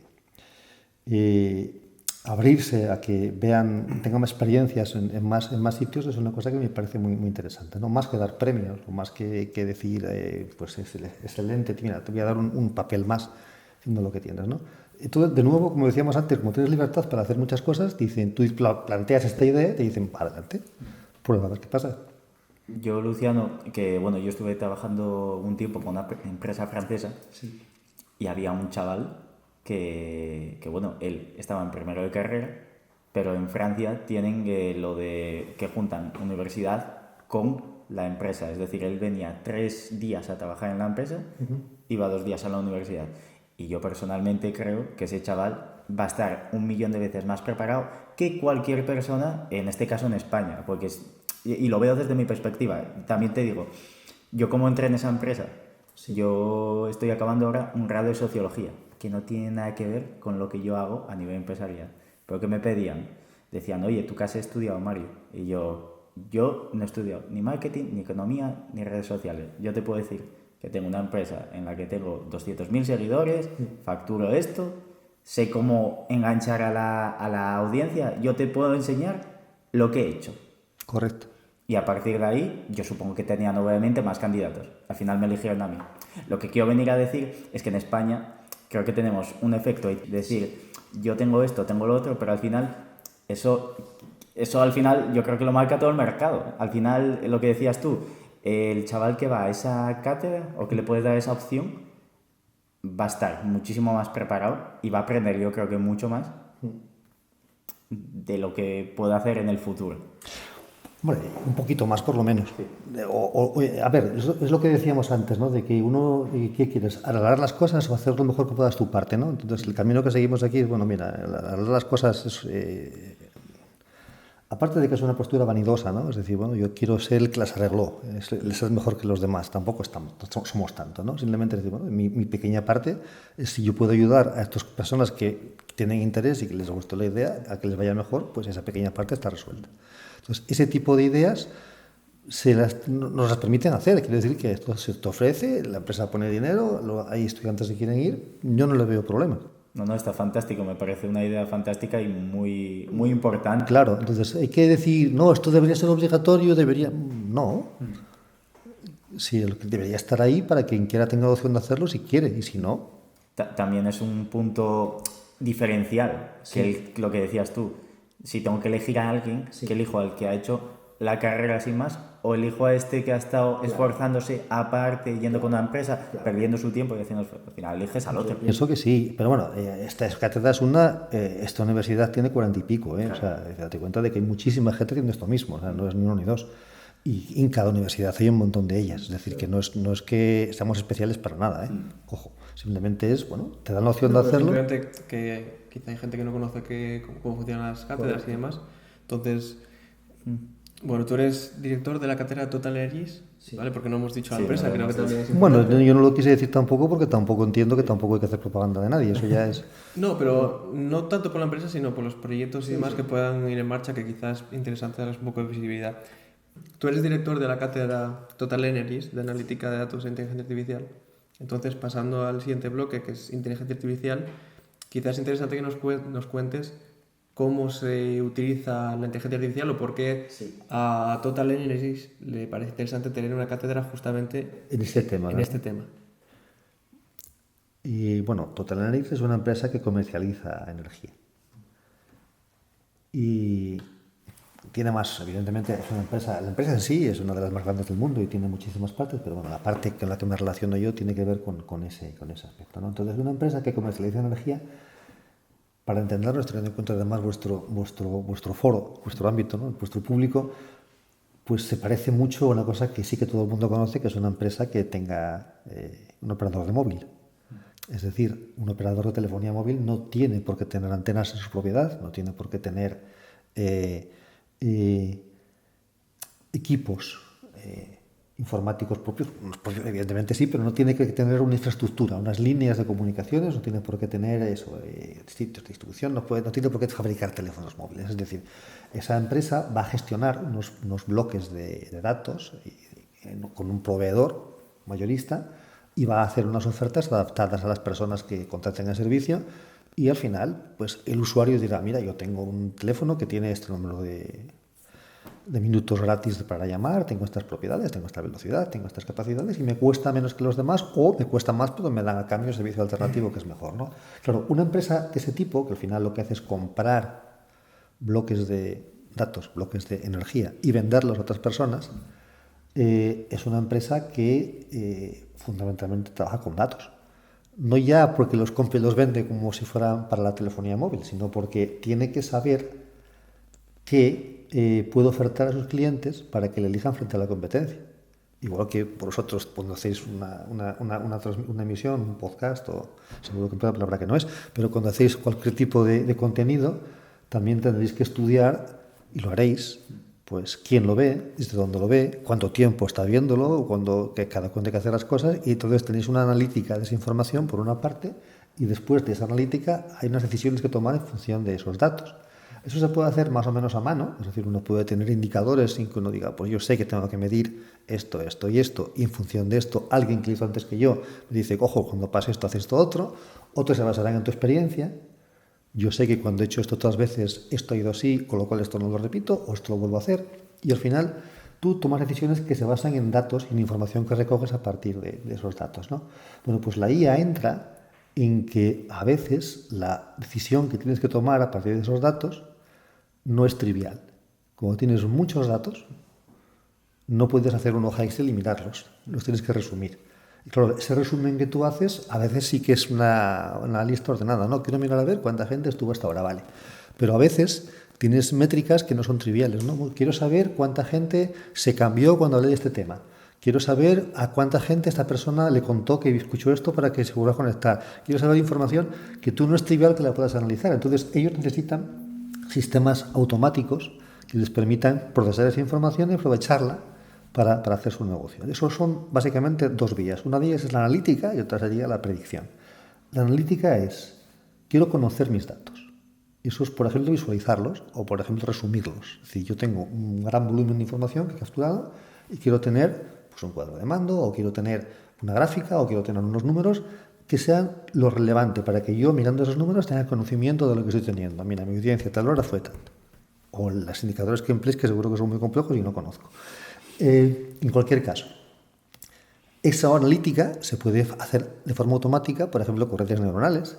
abrirse a que tengan más experiencias en más sitios es una cosa que me parece muy, muy interesante, ¿no? Más que dar premios, o más que decir, pues es excelente, mira, te voy a dar un papel más haciendo lo que tienes, ¿no? Entonces, de nuevo, como decíamos antes, como tienes libertad para hacer muchas cosas, dicen, tú planteas esta idea, te dicen, para adelante, prueba a ver qué pasa. Yo, Luciano, que bueno, yo estuve trabajando un tiempo con una empresa francesa, sí, y había un chaval que bueno, él estaba en primero de carrera, pero en Francia tienen lo de que juntan universidad con la empresa, es decir, él venía 3 días a trabajar en la empresa, iba 2 días a la universidad, y yo personalmente creo que ese chaval va a estar 1.000.000 de veces más preparado que cualquier persona, en este caso en España, porque y lo veo desde mi perspectiva. También te digo, yo como entré en esa empresa, yo estoy acabando ahora un grado de sociología, que no tiene nada que ver con lo que yo hago a nivel empresarial. Pero que me pedían, decían, oye, ¿tú qué has estudiado, Mario? Y yo no he estudiado ni marketing, ni economía, ni redes sociales. Yo te puedo decir que tengo una empresa en la que tengo 200.000 seguidores, facturo esto, sé cómo enganchar a la audiencia, yo te puedo enseñar lo que he hecho. Correcto. Y a partir de ahí, yo supongo que tenían obviamente más candidatos. Al final me eligieron a mí. Lo que quiero venir a decir es que en España creo que tenemos un efecto de decir, yo tengo esto, tengo lo otro, pero al final, eso al final yo creo que lo marca todo el mercado. Al final, lo que decías tú, el chaval que va a esa cátedra o que le puedes dar esa opción, va a estar muchísimo más preparado y va a aprender, yo creo que mucho más de lo que puede hacer en el futuro. Bueno, un poquito más por lo menos. A ver, es lo que decíamos antes, ¿no? De que uno, ¿qué quieres? ¿Alargar las cosas o hacer lo mejor que puedas tu parte, ¿no? Entonces, el camino que seguimos aquí es, bueno, mira, alargar las cosas es... aparte de que es una postura vanidosa, ¿no? Es decir, bueno, yo quiero ser el que las arregló, ser mejor que los demás. Tampoco somos tanto, ¿no? Simplemente decir, bueno, mi pequeña parte es si yo puedo ayudar a estas personas que tienen interés y que les gustó la idea, a que les vaya mejor, pues esa pequeña parte está resuelta. Entonces, ese tipo de ideas nos las permiten hacer. Quiere decir que esto se te ofrece, la empresa pone dinero, hay estudiantes que quieren ir, yo no le veo problema. No, está fantástico, me parece una idea fantástica y muy, muy importante. Claro, entonces hay que decir, no, esto debería ser obligatorio, no. Sí, debería estar ahí para quien quiera tenga opción de hacerlo si quiere, y si no... También es un punto diferencial, que lo que decías tú. Si tengo que elegir a alguien, que elijo al que ha hecho la carrera sin más, o elijo a este que ha estado esforzándose aparte, yendo con una empresa, perdiendo su tiempo y haciendo... Al final eliges al otro. Pienso que sí, pero bueno, esta cátedra es esta universidad tiene 40 y pico, o sea, date cuenta de que hay muchísima gente haciendo esto mismo, o sea, no es ni uno ni dos. Y en cada universidad hay un montón de ellas. Es decir, que no es que seamos especiales para nada, ¿eh? Ojo, simplemente es, bueno, te dan la opción de hacerlo. Simplemente que quizá hay gente que no conoce cómo funcionan las cátedras y demás. Entonces, bueno, tú eres director de la cátedra Total Energies, ¿vale? Porque no hemos dicho la empresa, creo que también es Bueno, importante. yo no lo quise decir tampoco porque tampoco entiendo que tampoco hay que hacer propaganda de nadie. Eso ya es... No, pero no tanto por la empresa, sino por los proyectos y demás que puedan ir en marcha, que quizás es interesante darles un poco de visibilidad. Tú eres director de la cátedra Total Energies de Analítica de Datos e Inteligencia Artificial. Entonces, pasando al siguiente bloque, que es Inteligencia Artificial, quizás es interesante que nos cuentes cómo se utiliza la inteligencia artificial o por qué a Total Energies le parece interesante tener una cátedra justamente En este tema, en ¿no? este tema. Y bueno, Total Energies es una empresa que comercializa energía. Y tiene más, evidentemente, es una empresa, la empresa en sí es una de las más grandes del mundo y tiene muchísimas partes, pero bueno, la parte con la que me relaciono yo tiene que ver con ese aspecto, ¿no? Entonces, es una empresa que comercializa energía. Para entenderlo, teniendo en cuenta además vuestro foro, vuestro ámbito, ¿no? Vuestro público, pues se parece mucho a una cosa que sí que todo el mundo conoce, que es una empresa que tenga un operador de móvil. Es decir, un operador de telefonía móvil no tiene por qué tener antenas en su propiedad, no tiene por qué tener equipos informáticos propios, evidentemente sí, pero no tiene que tener una infraestructura, unas líneas de comunicaciones, no tiene por qué tener eso, sitios de distribución, no tiene por qué fabricar teléfonos móviles. Es decir, esa empresa va a gestionar unos bloques de datos con un proveedor mayorista y va a hacer unas ofertas adaptadas a las personas que contraten el servicio y al final, pues el usuario dirá, mira, yo tengo un teléfono que tiene este número de minutos gratis para llamar, tengo estas propiedades, tengo esta velocidad, tengo estas capacidades y me cuesta menos que los demás o me cuesta más pero me dan a cambio un servicio alternativo que es mejor, ¿no? Claro, una empresa de ese tipo, que al final lo que hace es comprar bloques de datos, bloques de energía y venderlos a otras personas, es una empresa que fundamentalmente trabaja con datos. No ya porque los compre y los vende como si fueran para la telefonía móvil, sino porque tiene que saber qué puede ofertar a sus clientes para que le elijan frente a la competencia. Igual que vosotros cuando hacéis una emisión, un podcast, o seguro que es una palabra que no es, pero cuando hacéis cualquier tipo de contenido, también tendréis que estudiar, y lo haréis, pues quién lo ve, desde dónde lo ve, cuánto tiempo está viéndolo, cada cuándo hay que hacer las cosas, y entonces tenéis una analítica de esa información por una parte, y después de esa analítica hay unas decisiones que tomar en función de esos datos. Eso se puede hacer más o menos a mano, es decir, uno puede tener indicadores sin que uno diga, pues yo sé que tengo que medir esto, esto y esto, y en función de esto, alguien que lo hizo antes que yo me dice, ojo, cuando pase esto, haces esto otro, otros se basarán en tu experiencia. Yo sé que cuando he hecho esto otras veces, esto ha ido así, con lo cual esto no lo repito, o esto lo vuelvo a hacer, y al final tú tomas decisiones que se basan en datos y en información que recoges a partir de esos datos, ¿no? Bueno, pues la IA entra en que a veces la decisión que tienes que tomar a partir de esos datos no es trivial. Como tienes muchos datos, no puedes hacer una hoja Excel y mirarlos, los tienes que resumir. Y claro, ese resumen que tú haces a veces sí que es una lista ordenada, ¿no? Quiero mirar a ver cuánta gente estuvo hasta ahora, vale. Pero a veces tienes métricas que no son triviales, ¿no? Quiero saber cuánta gente se cambió cuando hablé de este tema. Quiero saber a cuánta gente esta persona le contó que escuchó esto para que se vuelva a conectar. Quiero saber información que tú no es trivial que la puedas analizar. Entonces ellos necesitan sistemas automáticos que les permitan procesar esa información y aprovecharla para hacer su negocio. Eso son básicamente dos vías. Una de ellas es la analítica y otra sería la predicción. La analítica es, quiero conocer mis datos. Eso es, por ejemplo, visualizarlos o, por ejemplo, resumirlos. Es decir, yo tengo un gran volumen de información que he capturado y quiero tener pues, un cuadro de mando o quiero tener una gráfica o quiero tener unos números que sean lo relevante para que yo, mirando esos números, tenga conocimiento de lo que estoy teniendo. Mira, mi audiencia tal hora fue tanto. O los indicadores que empleéis, que seguro que son muy complejos y no conozco. En cualquier caso, esa analítica se puede hacer de forma automática, por ejemplo, con redes neuronales.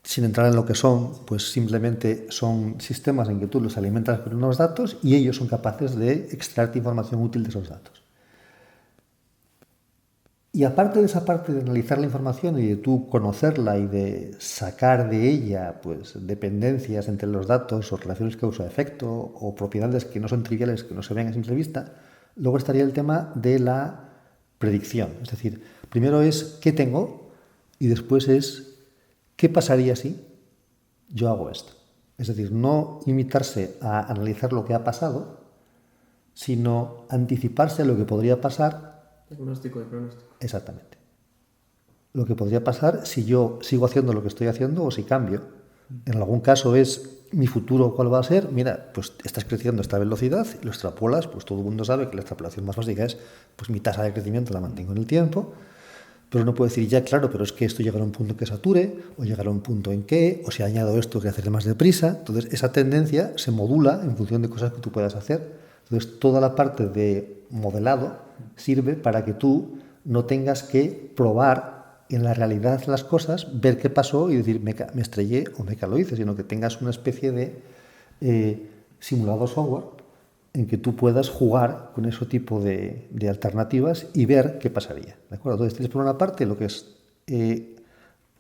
Sin entrar en lo que son, pues simplemente son sistemas en que tú los alimentas con unos datos y ellos son capaces de extraerte información útil de esos datos. Y aparte de esa parte de analizar la información y de tú conocerla y de sacar de ella pues dependencias entre los datos o relaciones causa-efecto o propiedades que no son triviales, que no se ven a simple vista, luego estaría el tema de la predicción. Es decir, primero es qué tengo y después es qué pasaría si yo hago esto. Es decir, no limitarse a analizar lo que ha pasado, sino anticiparse a lo que podría pasar. Diagnóstico y pronóstico. Exactamente. Lo que podría pasar si yo sigo haciendo lo que estoy haciendo o si cambio. En algún caso es mi futuro, ¿cuál va a ser? Mira, pues estás creciendo a esta velocidad y lo extrapolas, pues todo el mundo sabe que la extrapolación más básica es, pues mi tasa de crecimiento la mantengo en el tiempo, pero no puedo decir ya, claro, pero es que esto llegará a un punto en que sature, o llegará a un punto en que, o si añado esto, que hacerle más deprisa. Entonces, esa tendencia se modula en función de cosas que tú puedas hacer. Entonces, toda la parte de modelado sirve para que tú no tengas que probar en la realidad las cosas, ver qué pasó y decir, me estrellé o meca lo hice, sino que tengas una especie de simulado software en que tú puedas jugar con ese tipo de alternativas y ver qué pasaría. ¿De acuerdo? Entonces tienes por una parte lo que es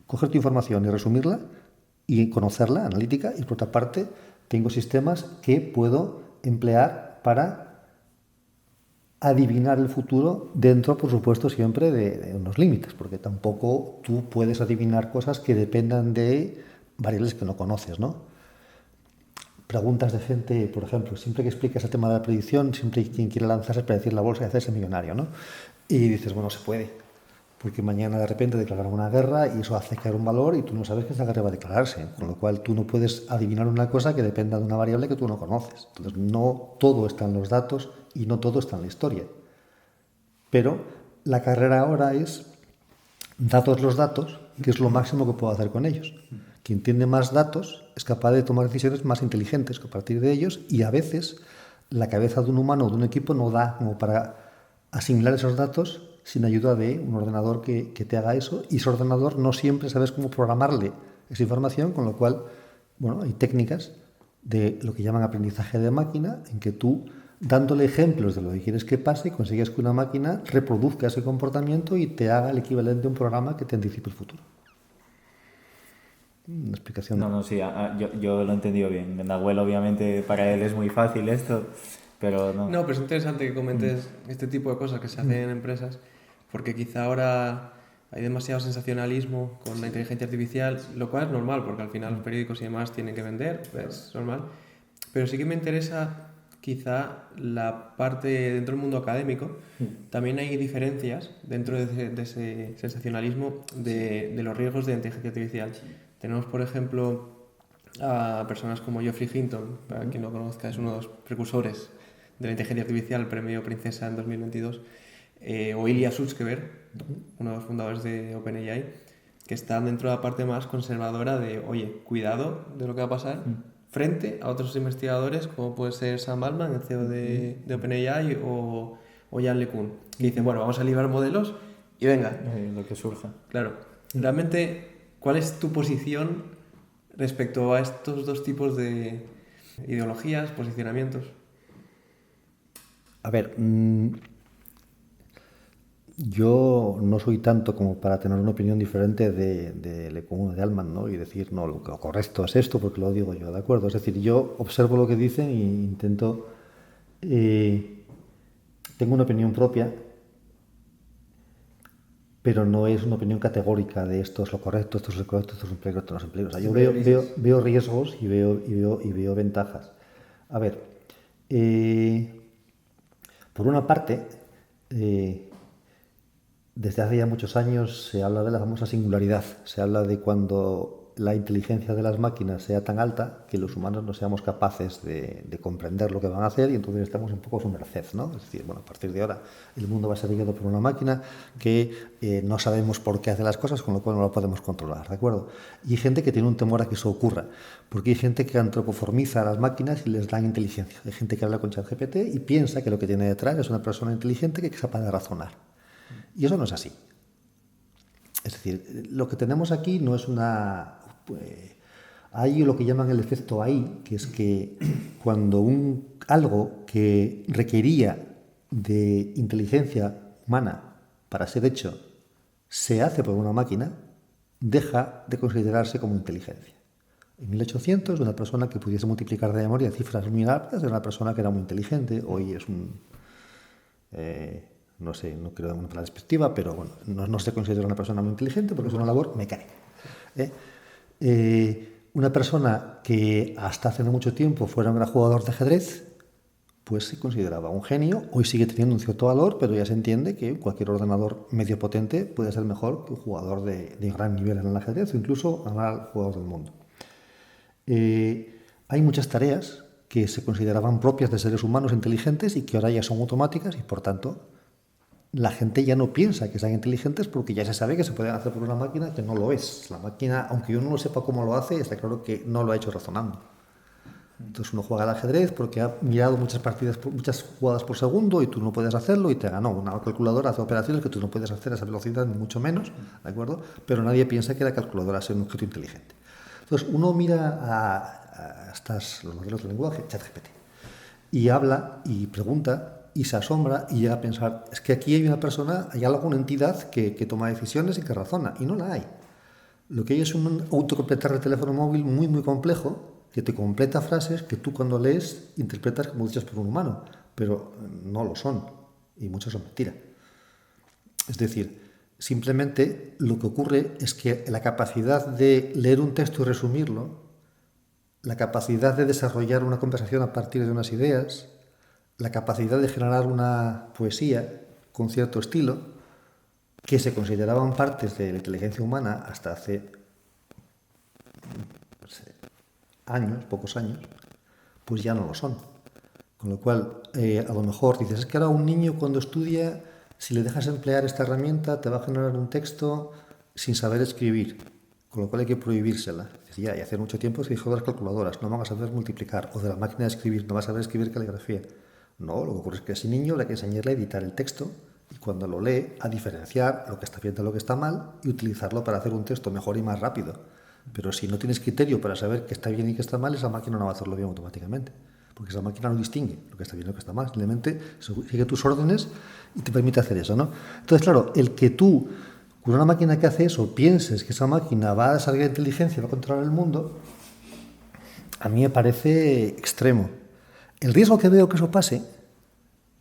coger tu información y resumirla y conocerla, analítica, y por otra parte tengo sistemas que puedo emplear para adivinar el futuro dentro, por supuesto, siempre de unos límites, porque tampoco tú puedes adivinar cosas que dependan de variables que no conoces, ¿no? Preguntas de gente, por ejemplo, siempre que explicas el tema de la predicción, siempre hay quien quiere lanzarse para decir la bolsa y hacerse millonario, ¿no? Y dices, bueno, se puede, porque mañana de repente declararán una guerra y eso hace caer un valor y tú no sabes que esa guerra va a declararse, con lo cual tú no puedes adivinar una cosa que dependa de una variable que tú no conoces. Entonces, no todo está en los datos y no todo está en la historia. Pero la carrera ahora es datos los datos, que es lo máximo que puedo hacer con ellos. Quien tiene más datos es capaz de tomar decisiones más inteligentes a partir de ellos, y a veces la cabeza de un humano o de un equipo no da como para asimilar esos datos sin ayuda de un ordenador que te haga eso, y ese ordenador no siempre sabes cómo programarle esa información, con lo cual, bueno, hay técnicas de lo que llaman aprendizaje de máquina, en que tú, dándole ejemplos de lo que quieres que pase, consigues que una máquina reproduzca ese comportamiento y te haga el equivalente a un programa que te anticipe el futuro. Una explicación. No, sí, yo lo he entendido bien. Nahuel, obviamente, para él es muy fácil esto, pero no. No, pero es interesante que comentes este tipo de cosas que se hacen en empresas, porque quizá ahora hay demasiado sensacionalismo con la inteligencia artificial, lo cual es normal, porque al final los periódicos y demás tienen que vender, es normal. Pero sí que me interesa quizá la parte dentro del mundo académico. También hay diferencias dentro de ese sensacionalismo de los riesgos de la inteligencia artificial. Tenemos, por ejemplo, a personas como Geoffrey Hinton, para quien no conozca, es uno de los precursores de la inteligencia artificial, el premio Princesa en 2022, o Ilya Sutskever, uno de los fundadores de OpenAI, que están dentro de la parte más conservadora de, oye, cuidado de lo que va a pasar, frente a otros investigadores como puede ser Sam Altman, el CEO de OpenAI, o Jan LeCun, que dicen, bueno, vamos a librar modelos y venga. Lo que surja. Claro. Realmente, ¿cuál es tu posición respecto a estos dos tipos de ideologías, posicionamientos? A ver, yo no soy tanto como para tener una opinión diferente de LeCun o de Altman, ¿no? Y decir, no, lo correcto es esto porque lo digo yo, ¿de acuerdo? Es decir, yo observo lo que dicen e intento... tengo una opinión propia, pero no es una opinión categórica de esto es lo correcto, esto es lo correcto, esto es un peligro, esto no es un peligro. O sea, yo veo riesgos y veo ventajas. A ver, por una parte, desde hace ya muchos años se habla de la famosa singularidad. Se habla de cuando la inteligencia de las máquinas sea tan alta que los humanos no seamos capaces de comprender lo que van a hacer y entonces estamos un poco a su merced, ¿no? Es decir, bueno, a partir de ahora el mundo va a ser guiado por una máquina que no sabemos por qué hace las cosas, con lo cual no lo podemos controlar, ¿de acuerdo? Y hay gente que tiene un temor a que eso ocurra, porque hay gente que antropoformiza a las máquinas y les dan inteligencia. Hay gente que habla con ChatGPT y piensa que lo que tiene detrás es una persona inteligente que es capaz de razonar. Y eso no es así. Es decir, lo que tenemos aquí no es una... hay lo que llaman el efecto AI, que es que cuando algo que requería de inteligencia humana para ser hecho se hace por una máquina, deja de considerarse como inteligencia. En 1800, una persona que pudiese multiplicar de memoria cifras muy altas era una persona que era muy inteligente. Hoy es no sé, no quiero dar una palabra despectiva, pero bueno, no se considera una persona muy inteligente porque es una labor mecánica. Una persona que hasta hace no mucho tiempo fuera un gran jugador de ajedrez, pues se consideraba un genio. Hoy sigue teniendo un cierto valor, pero ya se entiende que cualquier ordenador medio potente puede ser mejor que un jugador de gran nivel en el ajedrez o incluso ganar jugador del mundo. Hay muchas tareas que se consideraban propias de seres humanos inteligentes y que ahora ya son automáticas y por tanto la gente ya no piensa que sean inteligentes porque ya se sabe que se pueden hacer por una máquina que no lo es. La máquina, aunque yo no lo sepa cómo lo hace, está claro que no lo ha hecho razonando. Entonces uno juega al ajedrez porque ha mirado muchas jugadas por segundo y tú no puedes hacerlo y te ganó. Una calculadora hace operaciones que tú no puedes hacer a esa velocidad ni mucho menos, ¿de acuerdo? Pero nadie piensa que la calculadora sea un objeto inteligente. Entonces uno mira a los modelos de lenguaje, ChatGPT, y habla y pregunta y se asombra y llega a pensar, es que aquí hay una persona, hay alguna entidad que toma decisiones y que razona, y no la hay. Lo que hay es un autocompletar de teléfono móvil muy, muy complejo que te completa frases que tú cuando lees interpretas como dichas por un humano, pero no lo son, y muchas son mentiras. Es decir, simplemente lo que ocurre es que la capacidad de leer un texto y resumirlo, la capacidad de desarrollar una conversación a partir de unas ideas, la capacidad de generar una poesía con cierto estilo, que se consideraban partes de la inteligencia humana hasta hace años, pocos años, pues ya no lo son. Con lo cual, a lo mejor dices, es que ahora un niño cuando estudia, si le dejas emplear esta herramienta, te va a generar un texto sin saber escribir, con lo cual hay que prohibírsela. Decía, y hace mucho tiempo se dijo de las calculadoras, no van a saber multiplicar, o de la máquina de escribir, no va a saber escribir caligrafía. No, lo que ocurre es que a ese niño le hay que enseñarle a editar el texto y cuando lo lee, a diferenciar lo que está bien de lo que está mal y utilizarlo para hacer un texto mejor y más rápido. Pero si no tienes criterio para saber qué está bien y qué está mal, esa máquina no va a hacerlo bien automáticamente. Porque esa máquina no distingue lo que está bien y lo que está mal. Simplemente sigue tus órdenes y te permite hacer eso, ¿no? Entonces, claro, el que tú, con una máquina que hace eso, pienses que esa máquina va a desarrollar inteligencia y va a controlar el mundo, a mí me parece extremo. El riesgo que veo que eso pase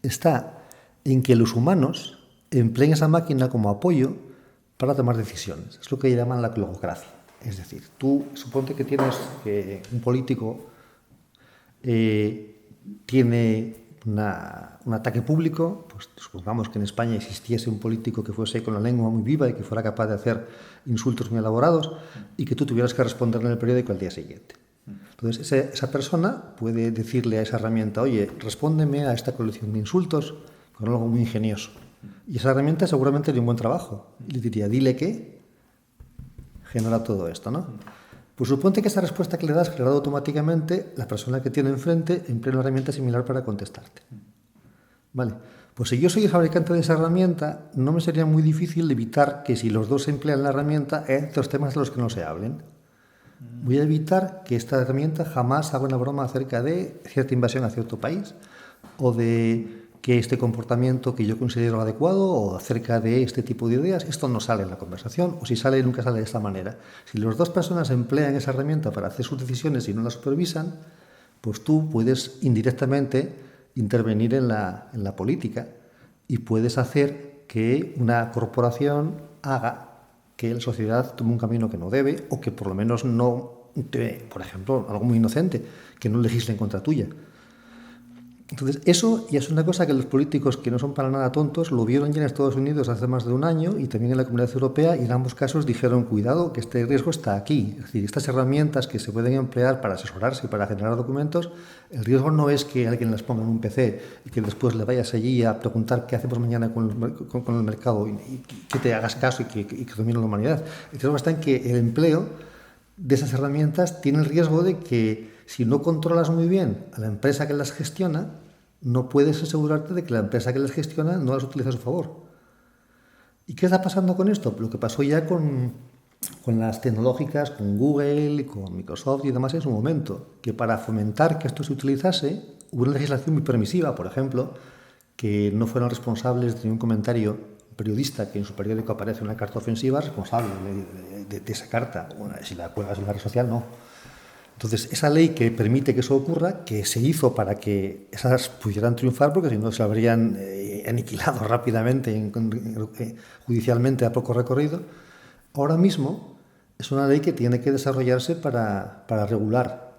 está en que los humanos empleen esa máquina como apoyo para tomar decisiones. Es lo que llaman la logocracia. Es decir, tú suponte que tienes un político tiene un ataque público, pues supongamos que en España existiese un político que fuese con la lengua muy viva y que fuera capaz de hacer insultos muy elaborados y que tú tuvieras que responder en el periódico al día siguiente. Entonces, esa persona puede decirle a esa herramienta, oye, respóndeme a esta colección de insultos con algo muy ingenioso. Y esa herramienta seguramente haría un buen trabajo. Y le diría, dile que genera todo esto, ¿no? Pues suponte que esa respuesta que le das generada automáticamente, la persona que tiene enfrente emplea una herramienta similar para contestarte. Vale, pues si yo soy el fabricante de esa herramienta, no me sería muy difícil evitar que si los dos emplean la herramienta, hay ciertos temas de los que no se hablen. Voy a evitar que esta herramienta jamás haga una broma acerca de cierta invasión a cierto país o de que este comportamiento que yo considero adecuado o acerca de este tipo de ideas, esto no sale en la conversación o si sale nunca sale de esta manera. Si las dos personas emplean esa herramienta para hacer sus decisiones y no la supervisan, pues tú puedes indirectamente intervenir en la política y puedes hacer que una corporación haga que la sociedad tome un camino que no debe o que por lo menos no, por ejemplo, algo muy inocente, que no legisle en contra tuya. Entonces, eso ya es una cosa que los políticos, que no son para nada tontos, lo vieron ya en Estados Unidos hace más de un año y también en la Comunidad Europea, y en ambos casos dijeron, cuidado, que este riesgo está aquí. Es decir, estas herramientas que se pueden emplear para asesorarse y para generar documentos, el riesgo no es que alguien las ponga en un PC y que después le vayas allí a preguntar qué hacemos mañana con el mercado y que te hagas caso y que domine la humanidad. El riesgo está en que el empleo de esas herramientas tiene el riesgo de que si no controlas muy bien a la empresa que las gestiona, no puedes asegurarte de que la empresa que las gestiona no las utiliza a su favor. ¿Y qué está pasando con esto? Lo que pasó ya con las tecnológicas, con Google, con Microsoft y demás en su momento, que para fomentar que esto se utilizase, hubo una legislación muy permisiva, por ejemplo, que no fueron responsables de ningún comentario periodista que en su periódico aparece una carta ofensiva es responsable de esa carta. Bueno, si la cuelgas en la red social, no. Entonces, esa ley que permite que eso ocurra, que se hizo para que esas pudieran triunfar, porque si no se habrían aniquilado rápidamente, judicialmente a poco recorrido, ahora mismo es una ley que tiene que desarrollarse para regular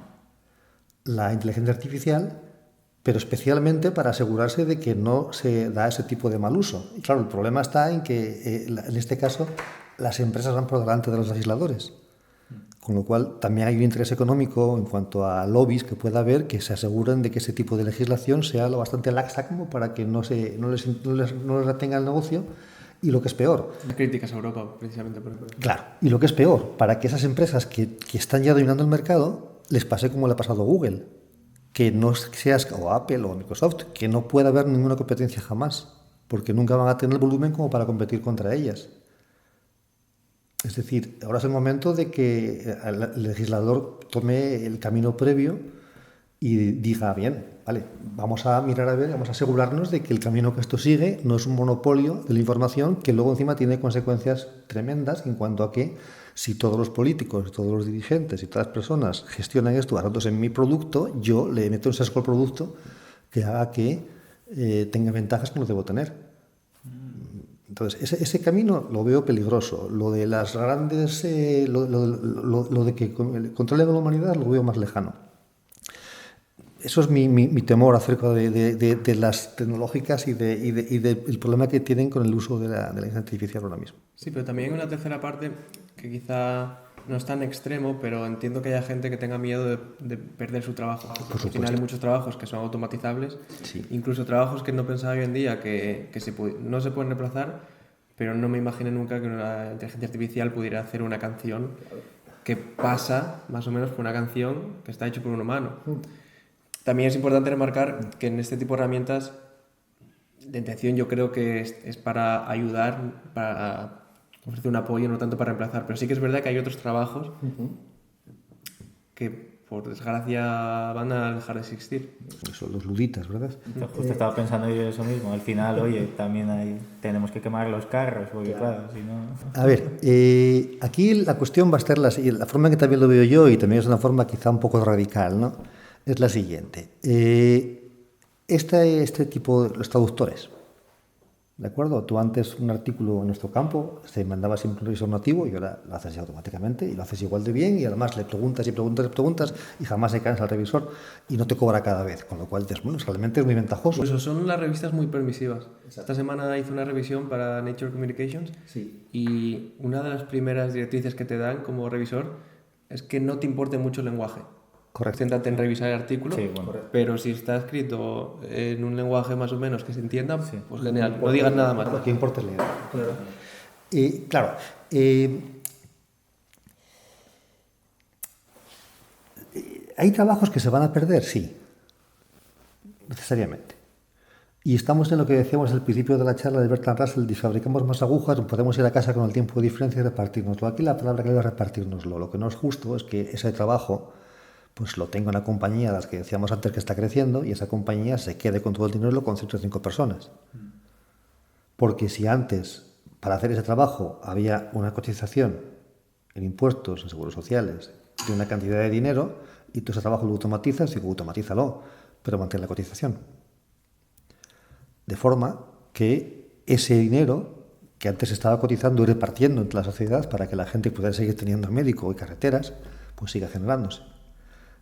la inteligencia artificial, pero especialmente para asegurarse de que no se da ese tipo de mal uso. Y claro, el problema está en que, en este caso, las empresas van por delante de los legisladores. Con lo cual, también hay un interés económico en cuanto a lobbies que pueda haber que se aseguren de que ese tipo de legislación sea lo bastante laxa como para que no les retenga el negocio. Y lo que es peor... Críticas a Europa, precisamente por eso. Claro, y lo que es peor, para que esas empresas que están ya dominando el mercado les pase como le ha pasado a Google, que no seas, o Apple o Microsoft, que no pueda haber ninguna competencia jamás, porque nunca van a tener el volumen como para competir contra ellas. Es decir, ahora es el momento de que el legislador tome el camino previo y diga, bien, vale, vamos a mirar a ver, vamos a asegurarnos de que el camino que esto sigue no es un monopolio de la información que luego encima tiene consecuencias tremendas en cuanto a que si todos los políticos, todos los dirigentes y todas las personas gestionan esto basándose en mi producto, yo le meto un sesgo al producto que haga que tenga ventajas que no debo tener. Entonces, ese camino lo veo peligroso. Lo de las grandes, lo de que el control de la humanidad lo veo más lejano. Eso es mi temor acerca de las tecnológicas y del problema que tienen con el uso de la inteligencia artificial ahora mismo. Sí, pero también hay una tercera parte que quizá no es tan extremo, pero entiendo que haya gente que tenga miedo de perder su trabajo. Al final hay muchos trabajos que son automatizables, sí. Incluso trabajos que no pensaba hoy en día que no se pueden reemplazar, pero no me imaginé nunca que una inteligencia artificial pudiera hacer una canción que pasa más o menos por una canción que está hecha por un humano. También es importante remarcar que en este tipo de herramientas la intención yo creo que es para ayudar, para ofrecer un apoyo, no tanto para reemplazar. Pero sí que es verdad que hay otros trabajos que, por desgracia, van a dejar de existir. Son los luditas, ¿verdad? Justo estaba pensando yo eso mismo. Al final, oye, también tenemos que quemar los carros, porque claro, si no... A ver, aquí la cuestión va a estar la forma en que también lo veo yo, y también es una forma quizá un poco radical, ¿no? Es la siguiente. Este tipo, los traductores, ¿de acuerdo? Tú antes un artículo en nuestro campo se mandaba siempre un revisor nativo y ahora lo haces ya automáticamente y lo haces igual de bien y además le preguntas y preguntas y preguntas y jamás se cansa el revisor y no te cobra cada vez, con lo cual dices, bueno, realmente es muy ventajoso. Pues son las revistas muy permisivas. Exacto. Esta semana hice una revisión para Nature Communications y una de las primeras directrices que te dan como revisor es que no te importe mucho el lenguaje. Correcto. Céntrate en revisar el artículo, sí, bueno. Pero si está escrito en un lenguaje más o menos que se entienda, pues genial, no digas nada más. Lo que importa es leer. Claro. ¿Hay trabajos que se van a perder? Sí, necesariamente. Y estamos en lo que decíamos al principio de la charla de Bertrand Russell, de fabricamos más agujas, podemos ir a casa con el tiempo de diferencia y repartirnoslo. Aquí la palabra clave es repartirnoslo. Lo que no es justo es que ese trabajo pues lo tenga una compañía, las que decíamos antes, que está creciendo, y esa compañía se quede con todo el dinero y lo concentre 5 personas. Porque si antes, para hacer ese trabajo, había una cotización en impuestos, en seguros sociales, de una cantidad de dinero, y tú ese trabajo lo automatizas, digo, automatízalo, pero mantén la cotización. De forma que ese dinero que antes estaba cotizando y repartiendo entre la sociedad para que la gente pudiera seguir teniendo médico y carreteras, pues siga generándose.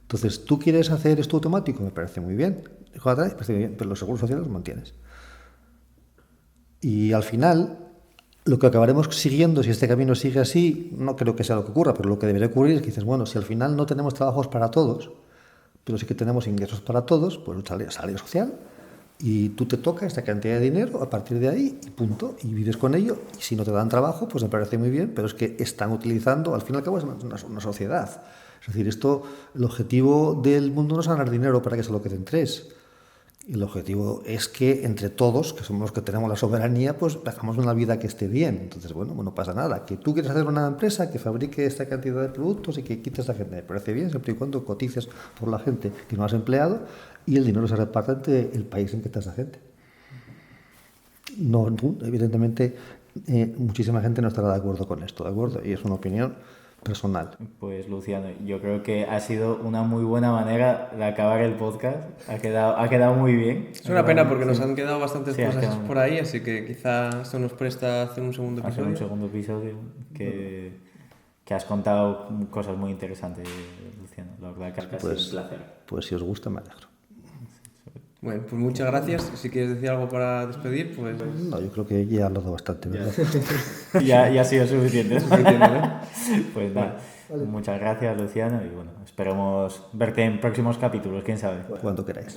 Entonces, ¿tú quieres hacer esto automático? Me parece muy bien. Me parece muy bien, pero los seguros sociales los mantienes. Y al final, lo que acabaremos siguiendo, si este camino sigue así, no creo que sea lo que ocurra, pero lo que debería ocurrir es que dices, bueno, si al final no tenemos trabajos para todos, pero sí que tenemos ingresos para todos, pues un salario social, y tú te toca esta cantidad de dinero a partir de ahí, y punto, y vives con ello, y si no te dan trabajo, pues me parece muy bien, pero es que están utilizando, al fin y al cabo es una sociedad. Es decir, el objetivo del mundo no es ganar dinero para que se lo queden tres. El objetivo es que entre todos, que somos los que tenemos la soberanía, pues hagamos una vida que esté bien. Entonces, bueno, no pasa nada. Que tú quieres hacer una empresa que fabrique esta cantidad de productos y que quites a la gente, me parece bien, siempre y cuando cotices por la gente que no has empleado y el dinero se reparte entre el país en que está esa gente. no, evidentemente, muchísima gente no estará de acuerdo con esto, ¿de acuerdo? Y es una opinión personal. Pues Luciano, yo creo que ha sido una muy buena manera de acabar el podcast. Ha quedado muy bien. Es una pena porque Sí. nos han quedado bastantes Sí, ha cosas quedado- por ahí, así que quizá esto nos presta a hacer un segundo hacer episodio. un segundo episodio que has contado cosas muy interesantes, Luciano. La verdad que ha sido un placer. Pues si os gusta, me alegro. Bueno, pues muchas gracias. Si quieres decir algo para despedir, pues... No, yo creo que ya he hablado bastante, ¿verdad? Ya ha sido suficiente. Pues nada, muchas gracias, Luciano, y bueno, esperemos verte en próximos capítulos, quién sabe. Cuando queráis.